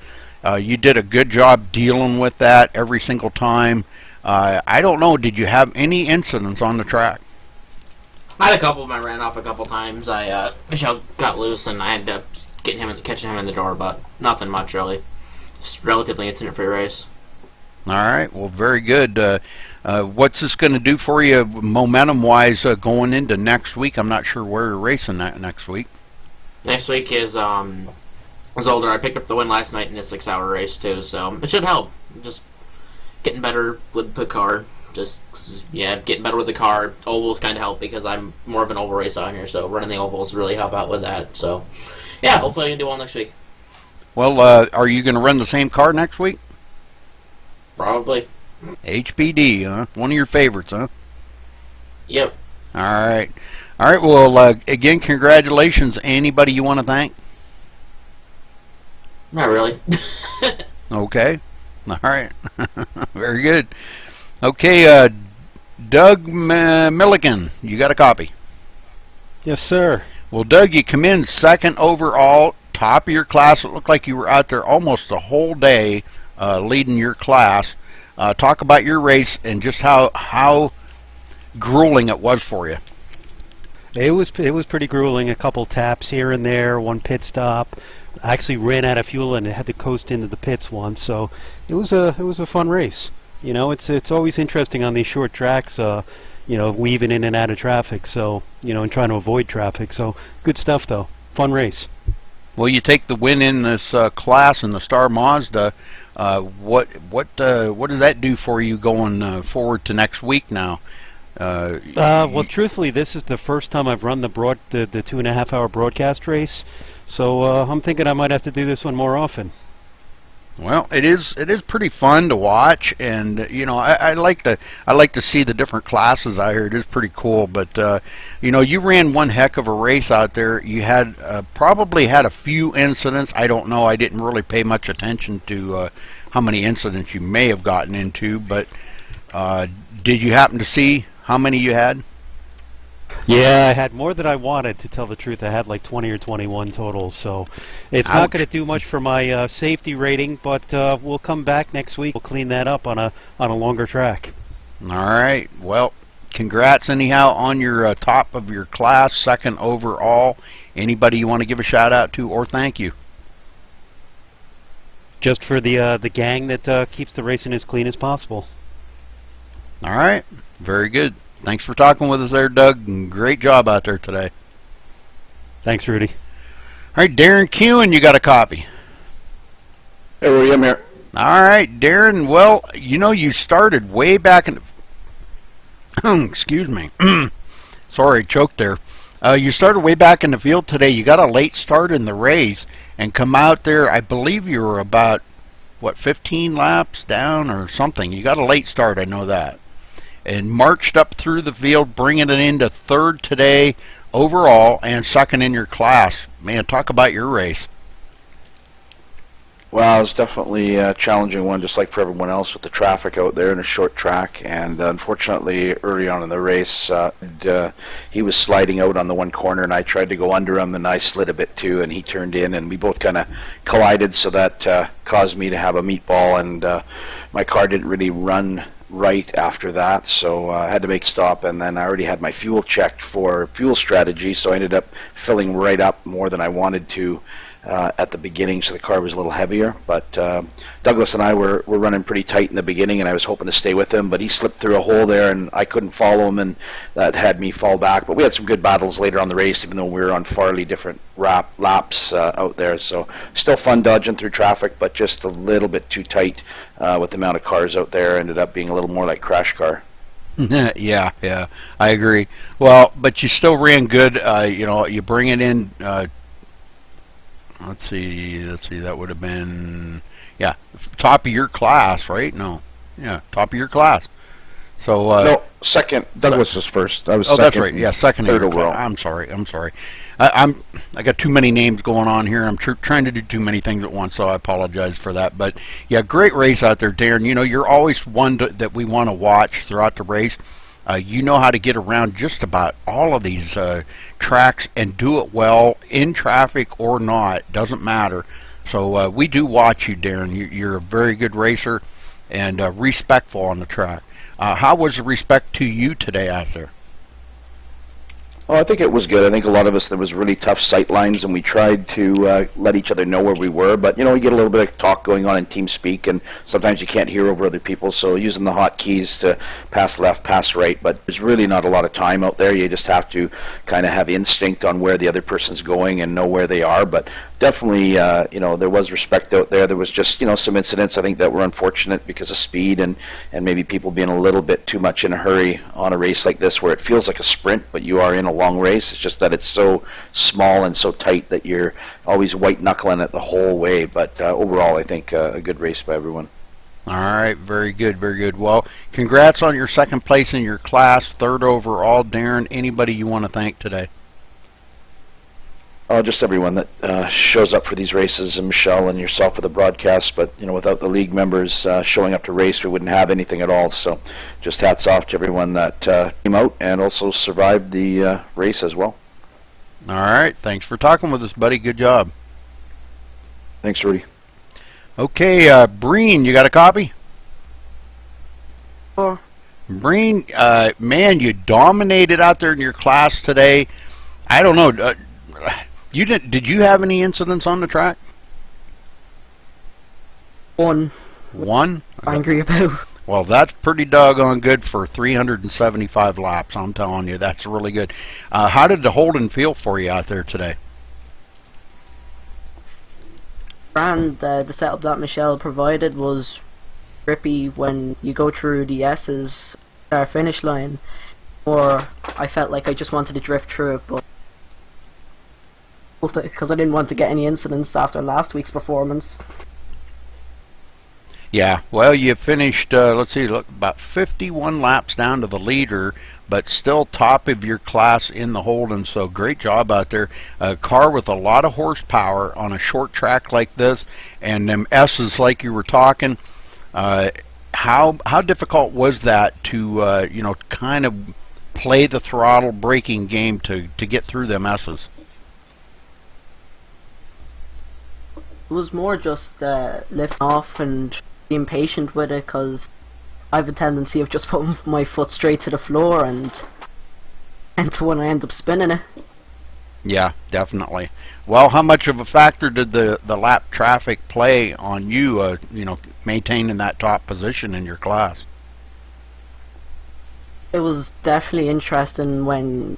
S1: you did a good job dealing with that every single time. I don't know. Did you have any incidents on the track?
S5: I had a couple of them. I ran off a couple times. Michelle got loose and I ended up catching him in the door, but nothing much really. Just relatively incident-free race.
S1: All right. Well, very good. What's this going to do for you momentum-wise going into next week? I'm not sure where you're racing that next week.
S5: Next week is older. I picked up the win last night in a 6-hour race too, so it should help. Just getting better with the car. Getting better with the car. Ovals kind of help because I'm more of an oval racer on here, so running the ovals really help out with that. So, yeah, hopefully I can do well next week.
S1: Well, are you going to run the same car next week?
S5: Probably.
S1: HPD, huh? One of your favorites, huh?
S5: Yep.
S1: All right. All right, well, again, congratulations. Anybody you want to thank?
S5: Not really.
S1: Okay. All right. Very good. Okay, Doug Milligan, you got a copy?
S6: Yes, sir.
S1: Well, Doug, you come in second overall, top of your class. It looked like you were out there almost the whole day leading your class. Talk about your race and just how grueling it was for you.
S6: It was pretty grueling. A couple taps here and there, one pit stop. I actually ran out of fuel and had to coast into the pits once. So it was a fun race. You know, it's always interesting on these short tracks, weaving in and out of traffic, so, and trying to avoid traffic. So, good stuff, though. Fun race.
S1: Well, you take the win in this class in the Star Mazda. What does that do for you going forward to next week now?
S6: Well, truthfully, this is the first time I've run the 2.5 hour broadcast race, so I'm thinking I might have to do this one more often.
S1: Well, it is pretty fun to watch, and I like to see the different classes out here. It is pretty cool, but you ran one heck of a race out there. You had probably had a few incidents. I don't know. I didn't really pay much attention to how many incidents you may have gotten into, but did you happen to see how many you had?
S6: Yeah, I had more than I wanted, to tell the truth. I had like 20 or 21 total, so it's not going to do much for my safety rating, but we'll come back next week. We'll clean that up on a longer track.
S1: All right. Well, congrats anyhow on your top of your class, second overall. Anybody you want to give a shout out to or thank you?
S6: Just for the gang that keeps the racing as clean as possible.
S1: All right. Very good. Thanks for talking with us there, Doug, and great job out there today.
S6: Thanks, Rudy.
S1: All right, Darren Kuhn, you got a copy.
S4: Hey, Rudy, I'm here.
S1: All right, Darren, well, you started way back in the... excuse me. Sorry, choked there. You started way back in the field today. You got a late start in the race and come out there. I believe you were about, 15 laps down or something. You got a late start, I know that. And marched up through the field, bringing it into third today overall and second in your class. Man, talk about your race.
S4: Well, it was definitely a challenging one, just like for everyone else with the traffic out there in a short track. And unfortunately, early on in the race, he was sliding out on the one corner, and I tried to go under him, and I slid a bit too, and he turned in, and we both kind of collided, so that caused me to have a meatball, and my car didn't really run right after that, so I had to make stop, and then I already had my fuel checked for fuel strategy, so I ended up filling right up more than I wanted to at the beginning, so the car was a little heavier. But Douglas and I were running pretty tight in the beginning, and I was hoping to stay with him, but he slipped through a hole there, and I couldn't follow him, and that had me fall back. But we had some good battles later on the race, even though we were on fairly different laps out there. So still fun dodging through traffic, but just a little bit too tight with the amount of cars out there. Ended up being a little more like crash car.
S1: yeah, I agree. Well, but you still ran good. You bring it in. Let's see. That would have been, top of your class, right? No, top of your class. So
S4: no, second. Douglas was first. I was second.
S1: Oh, that's right. Yeah, second
S4: third
S1: in your
S4: overall.
S1: class. I'm sorry. I got too many names going on here. I'm trying to do too many things at once, so I apologize for that. But yeah, great race out there, Darren. You're always one that we want to watch throughout the race. You know how to get around just about all of these tracks and do it well, in traffic or not, doesn't matter. So we do watch you, Darren. You're a very good racer and respectful on the track. How was the respect to you today out there?
S4: Well, I think it was good. I think a lot of us, there was really tough sight lines, and we tried to let each other know where we were. But, we get a little bit of talk going on in team speak, and sometimes you can't hear over other people. So using the hotkeys to pass left, pass right. But there's really not a lot of time out there. You just have to kind of have instinct on where the other person's going and know where they are. But definitely, there was respect out there. There was just, some incidents, I think, that were unfortunate because of speed and maybe people being a little bit too much in a hurry on a race like this where it feels like a sprint, but you are in a long race. It's just that it's so small and so tight that you're always white-knuckling it the whole way. But overall, I think a good race by everyone.
S1: All right, very good, very good. Well, congrats on your second place in your class, third overall, Darren. Anybody you want to thank today?
S4: Just everyone that shows up for these races, and Michelle and yourself for the broadcast. But without the league members showing up to race, we wouldn't have anything at all. So, just hats off to everyone that came out and also survived the race as well.
S1: All right, thanks for talking with us, buddy. Good job.
S4: Thanks, Rudy.
S1: Okay, Breen, you got a copy?
S7: Oh.
S1: Breen, man, you dominated out there in your class today. I don't know. Did you have any incidents on the track?
S7: One. Angry about.
S1: Well, that's pretty doggone good for 375 laps. I'm telling you, that's really good. How did the Holden feel for you out there today?
S7: And the setup that Michelle provided was grippy when you go through the S's finish line. or I felt like I just wanted to drift through it, but because I didn't want to get any incidents after last week's performance.
S1: Yeah, well, you finished, let's see, look, about 51 laps down to the leader, but still top of your class in the Holden, so great job out there. A car with a lot of horsepower on a short track like this, and them S's like you were talking. How difficult was that to, kind of play the throttle braking game to get through them S's?
S7: It was more just lifting off and being patient with it, because I have a tendency of just putting my foot straight to the floor, and when I end up spinning it.
S1: Yeah, definitely. Well, how much of a factor did the lap traffic play on you, maintaining that top position in your class?
S7: It was definitely interesting when you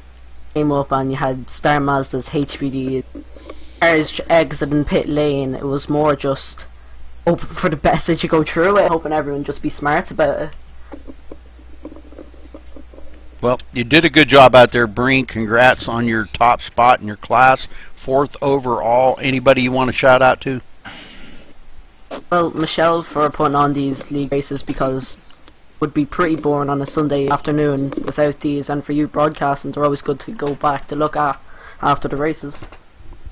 S7: came up and you had Star Mazda's HBD cars exiting pit lane. It was more just hoping for the best as you go through it, hoping everyone just be smart about it.
S1: Well, you did a good job out there, Breen. Congrats on your top spot in your class, 4th overall. Anybody you want to shout out to?
S7: Well, Michelle for putting on these league races, because it would be pretty boring on a Sunday afternoon without these, and for you broadcasting, they're always good to go back to look at after the races.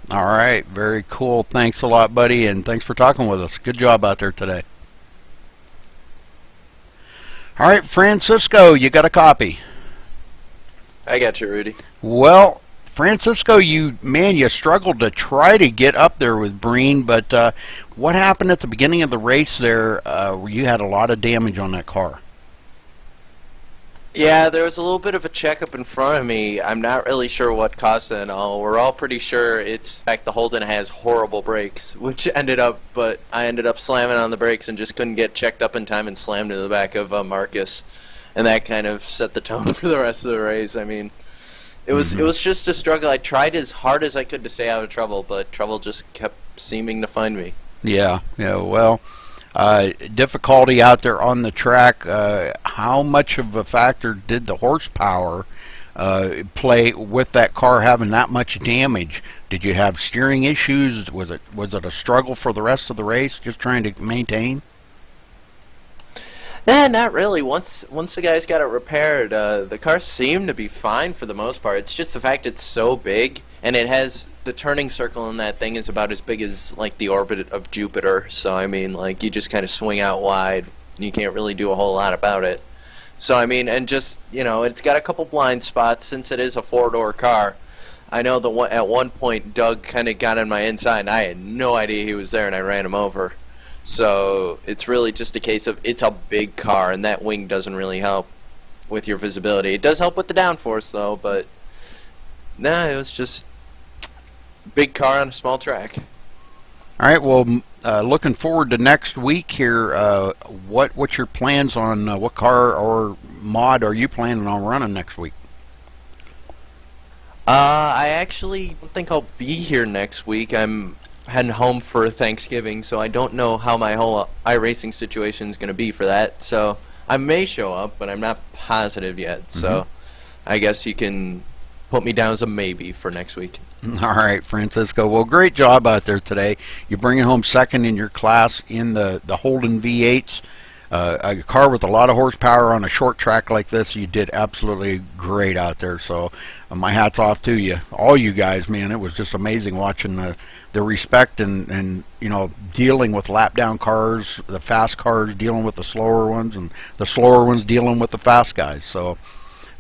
S1: All right, very cool. Thanks a lot, buddy, and thanks for talking with us. Good job out there today. All right, Francisco, you got a copy.
S8: I got you, Rudy.
S1: Well, Francisco, you struggled to try to get up there with Breen, but what happened at the beginning of the race there where you had a lot of damage on that car?
S8: Yeah, there was a little bit of a checkup in front of me. I'm not really sure what caused it and all. We're all pretty sure it's the fact the Holden has horrible brakes, but I ended up slamming on the brakes and just couldn't get checked up in time and slammed into the back of Marcus. And that kind of set the tone for the rest of the race. I mean, it was just a struggle. I tried as hard as I could to stay out of trouble, but trouble just kept seeming to find me.
S1: Yeah, well, difficulty out there on the track. How much of a factor did the horsepower play with that car having that much damage? Did you have steering issues? Was it a struggle for the rest of the race, just trying to maintain?
S8: Not really. Once the guys got it repaired, the car seemed to be fine for the most part. It's just the fact it's so big, and it has the turning circle in that thing is about as big as like the orbit of Jupiter. So I mean, like you just kind of swing out wide, and you can't really do a whole lot about it. So I mean, and just it's got a couple blind spots since it is a 4-door car. I know at one point Doug kind of got on my inside, and I had no idea he was there, and I ran him over. So it's really just a case of it's a big car, and that wing doesn't really help with your visibility. It does help with the downforce, though, but it was just big car on a small track.
S1: All right, well, looking forward to next week here. What's your plans on what car or mod are you planning on running next week?
S8: I actually don't think I'll be here next week. I'm heading home for Thanksgiving, so I don't know how my whole iRacing situation is going to be for that. So I may show up, but I'm not positive yet. So I guess you can put me down as a maybe for next week.
S1: All right, Francisco. Well, great job out there today. You're bringing home second in your class in the Holden V8s. A car with a lot of horsepower on a short track like this, you did absolutely great out there. So my hat's off to you, all you guys, man. It was just amazing watching the respect and dealing with lap down cars, the fast cars dealing with the slower ones, and the slower ones dealing with the fast guys. So,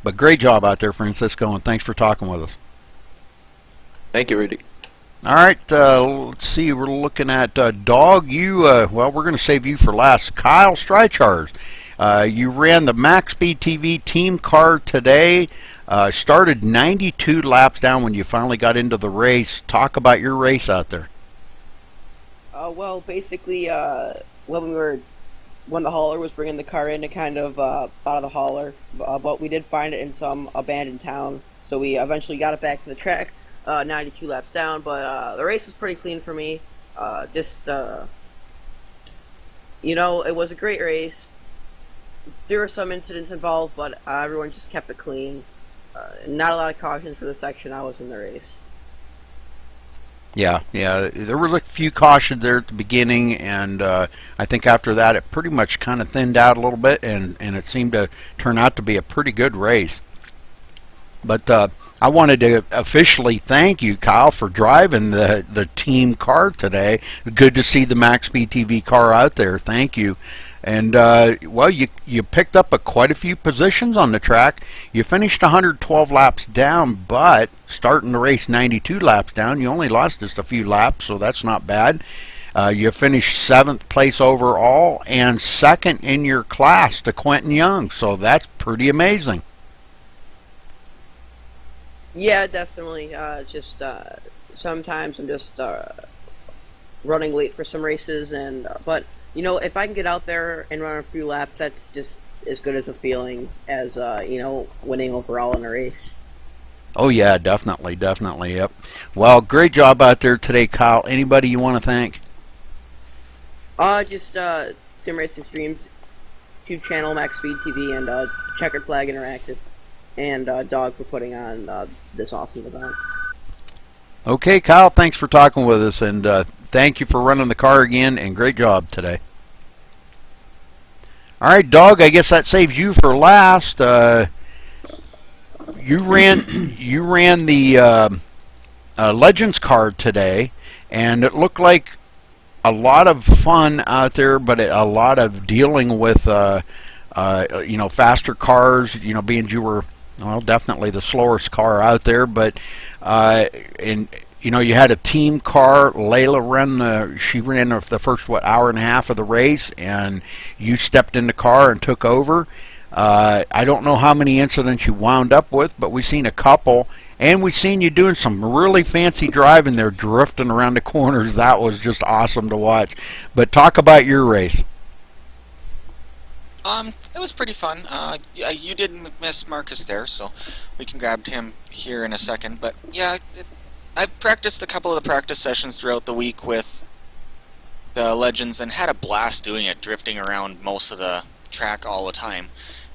S1: but great job out there, Francisco, and thanks for talking with us.
S8: Thank you, Rudy.
S1: All right, let's see. We're looking at Dog. We're going to save you for last. Kyle Streichars, you ran the MaxSpeedTV team car today. Started 92 laps down when you finally got into the race. Talk about your race out there.
S9: Well, basically, when the hauler was bringing the car in, it kind of out of the hauler, but we did find it in some abandoned town, so we eventually got it back to the track. 92 laps down, but the race was pretty clean for me. It was a great race. there were some incidents involved, but everyone just kept it clean. Not a lot of cautions for the section I was in the race.
S1: Yeah, there were a few cautions there at the beginning, and I think after that it pretty much kind of thinned out a little bit, and it seemed to turn out to be a pretty good race. But I wanted to officially thank you, Kyle, for driving the team car today. Good to see the MaxSpeedTV car out there. Thank you. And, well, you picked up quite a few positions on the track. You finished 112 laps down, but starting the race 92 laps down, you only lost just a few laps, so that's not bad. You finished 7th place overall and 2nd in your class to Quentin Young, so that's pretty amazing.
S9: Yeah, definitely. Just sometimes I'm just running late for some races, and but you know, if I can get out there and run a few laps, that's just as good as a feeling as you know, winning overall in a race.
S1: Oh yeah, definitely, yep. Well, great job out there today, Kyle. Anybody you want to thank?
S9: Just Sim Racing Streams, YouTube channel, MaxSpeedTV, and Checkered Flag Interactive, and Dog for putting on this awesome event.
S1: Okay, Kyle, thanks for talking with us, and thank you for running the car again, and great job today. All right, Dog, I guess that saves you for last. You ran the Legends card today, and it looked like a lot of fun out there, but a lot of dealing with you know, faster cars. You know, being you were, well, definitely the slowest car out there, but and you know, you had a team car. Layla ran the first hour and a half of the race, and you stepped in the car and took over. I don't know how many incidents you wound up with, but we've seen a couple, and we've seen you doing some really fancy driving there, drifting around the corners. That was just awesome to watch. But talk about your race.
S2: It was pretty fun. You did miss Marcus there, so we can grab him here in a second. But yeah, I've practiced a couple of the practice sessions throughout the week with the Legends and had a blast doing it, drifting around most of the track all the time.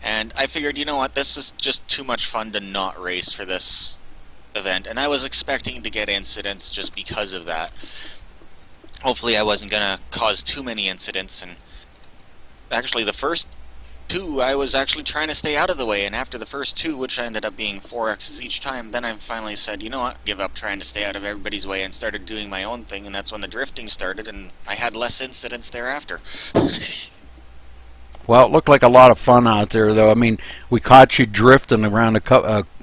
S2: And I figured, you know what, this is just too much fun to not race for this event. And I was expecting to get incidents just because of that. Hopefully I wasn't going to cause too many incidents. And actually the first two, I was actually trying to stay out of the way, and after the first two, which ended up being 4X's each time, then I finally said, you know what, give up trying to stay out of everybody's way and started doing my own thing, and that's when the drifting started, and I had less incidents thereafter.
S1: Well, it looked like a lot of fun out there, though. I mean, we caught you drifting around a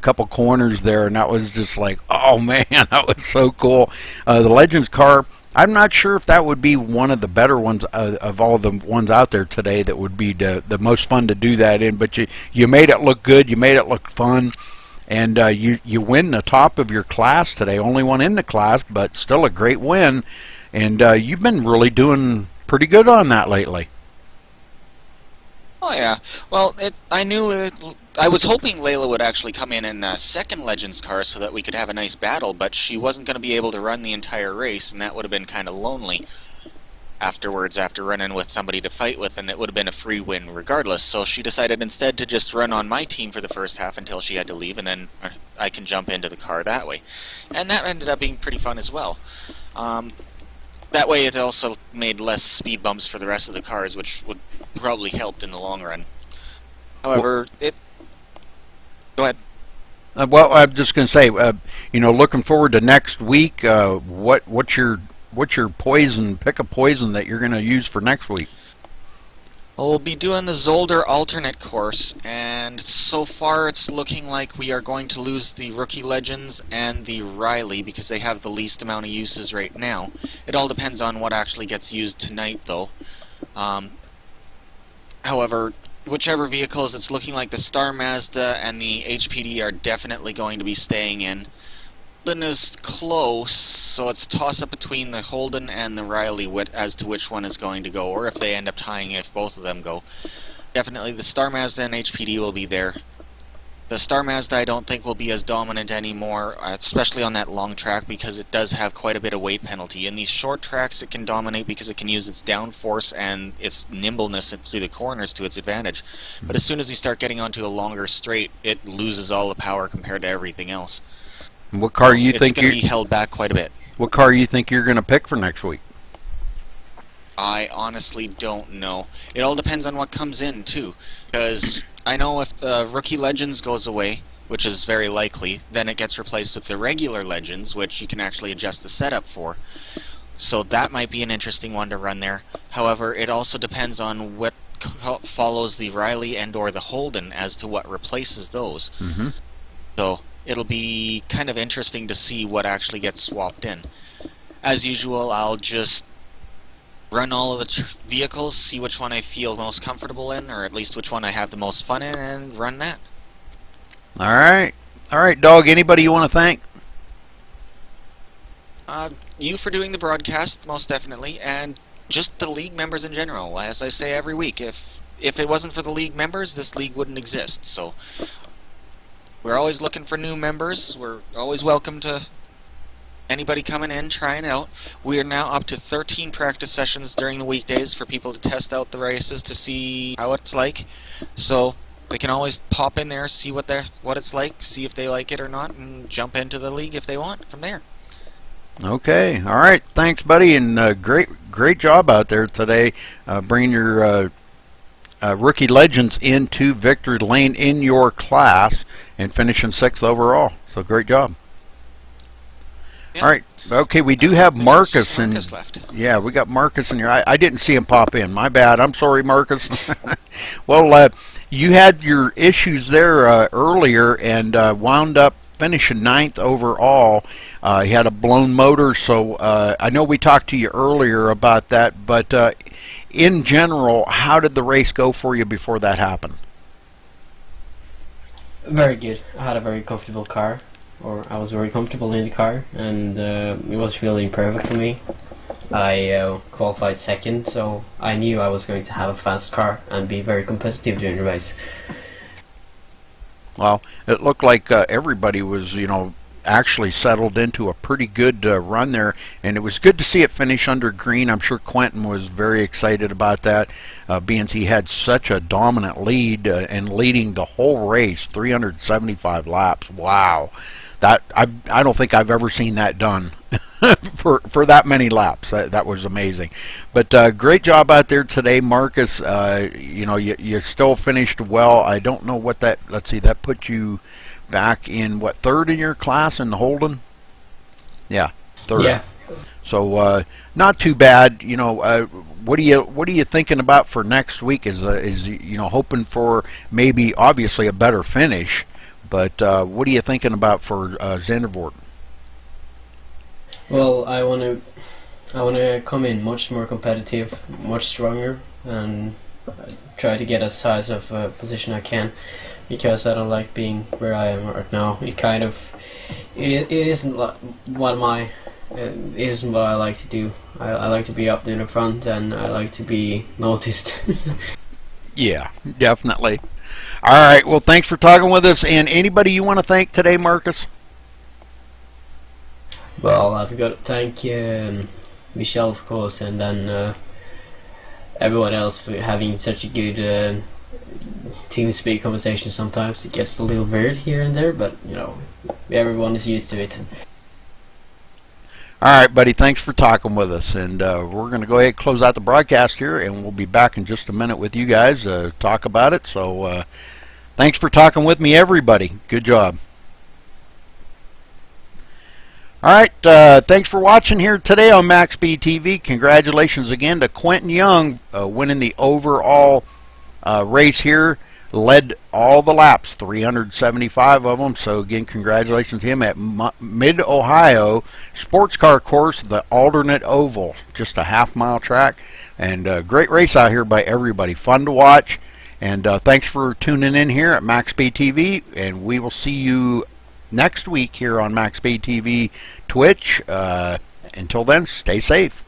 S1: couple corners there, and that was just like, oh man, that was so cool. The Legends car, I'm not sure if that would be one of the better ones of all the ones out there today that would be the most fun to do that in, but you made it look good, you made it look fun, and you win the top of your class today. Only one in the class, but still a great win, and you've been really doing pretty good on that lately.
S2: Oh yeah, well, I was hoping Layla would actually come in a second Legends car so that we could have a nice battle, but she wasn't going to be able to run the entire race, and that would have been kind of lonely afterwards after running with somebody to fight with, and it would have been a free win regardless. So she decided instead to just run on my team for the first half until she had to leave, and then I can jump into the car that way. And that ended up being pretty fun as well. That way it also made less speed bumps for the rest of the cars, which would probably helped in the long run. However, Go ahead.
S1: Well, I'm just going to say, you know, looking forward to next week. What's your poison? Pick a poison that you're going to use for next week.
S2: Well, we'll be doing the Zolder alternate course, and so far it's looking like we are going to lose the Rookie Legends and the Riley because they have the least amount of uses right now. It all depends on what actually gets used tonight, though. However, whichever vehicles, it's looking like the Star Mazda and the HPD are definitely going to be staying in. Holden is close, so it's a toss-up between the Holden and the Riley as to which one is going to go, or if they end up tying if both of them go. Definitely the Star Mazda and HPD will be there. The Star Mazda I don't think will be as dominant anymore, especially on that long track, because it does have quite a bit of weight penalty. In these short tracks it can dominate because it can use its downforce and its nimbleness through the corners to its advantage. But as soon as you start getting onto a longer straight, it loses all the power compared to everything else.
S1: And what car you
S2: It's
S1: think
S2: going
S1: you
S2: to be held back quite a bit.
S1: What car you think you're going to pick for next week?
S2: I honestly don't know. It all depends on what comes in, too. Because I know if the Rookie Legends goes away, which is very likely, then it gets replaced with the regular Legends, which you can actually adjust the setup for. So that might be an interesting one to run there. However, it also depends on what follows the Riley and or the Holden as to what replaces those.
S1: Mm-hmm.
S2: So it'll be kind of interesting to see what actually gets swapped in. As usual, I'll just run all of the vehicles, see which one I feel most comfortable in, or at least which one I have the most fun in, and run that.
S1: All right, Dog. Anybody you want to thank?
S2: You for doing the broadcast, most definitely, and just the league members in general. As I say every week, if it wasn't for the league members, this league wouldn't exist. So we're always looking for new members. We're always welcome to anybody coming in, trying out. We are now up to 13 practice sessions during the weekdays for people to test out the races to see how it's like. So they can always pop in there, see what it's like, see if they like it or not, and jump into the league if they want from there.
S1: Okay. All right. Thanks, buddy, and great job out there today, bringing your Rookie Legends into victory lane in your class and finishing 6th overall. So great job.
S2: Yeah.
S1: All right. Okay, we do have Marcus
S2: left.
S1: Yeah, we got Marcus in here. I didn't see him pop in. My bad. I'm sorry, Marcus. Well, you had your issues there earlier and wound up finishing 9th overall. He had a blown motor, so I know we talked to you earlier about that, but in general, how did the race go for you before that happened?
S3: Very good. I had a very comfortable car, or I was very comfortable in the car, and it was feeling perfect for me. I qualified 2nd, so I knew I was going to have a fast car and be very competitive during the race.
S1: Well, it looked like everybody was, actually settled into a pretty good run there, and it was good to see it finish under green. I'm sure Quentin was very excited about that, being he had such a dominant lead and leading the whole race, 375 laps. Wow. That I don't think I've ever seen that done for that many laps. That was amazing. But great job out there today, Marcus. You still finished well. I don't know what that. Let's see. That put you back in what, 3rd in your class in the Holden? Yeah, 3rd.
S3: Yeah.
S1: So not too bad. What are you thinking about for next week? Is hoping for maybe obviously a better finish. But what are you thinking about for Zandervoort?
S3: Well, I want to come in much more competitive, much stronger, and try to get as high of a position I can, because I don't like being where I am right now. It isn't what I like to do. I like to be up in the front, and I like to be noticed.
S1: Yeah, definitely. All right, well, thanks for talking with us. And anybody you want to thank today, Marcus?
S3: Well, I've got to thank Michelle, of course, and then everyone else for having such a good team speak conversation. Sometimes it gets a little weird here and there, but everyone is used to it.
S1: All right, buddy, thanks for talking with us. And we're going to go ahead and close out the broadcast here, and we'll be back in just a minute with you guys to talk about it. So thanks for talking with me, everybody. Good job. All right, thanks for watching here today on MaxSpeedTV. Congratulations again to Quentin Young winning the overall race here. Led all the laps, 375 of them. So again, congratulations to him at Mid-Ohio Sports Car Course, the alternate oval, just a half-mile track. And great race out here by everybody. Fun to watch. And thanks for tuning in here at MaxSpeedTV. And we will see you next week here on MaxSpeedTV Twitch. Until then, stay safe.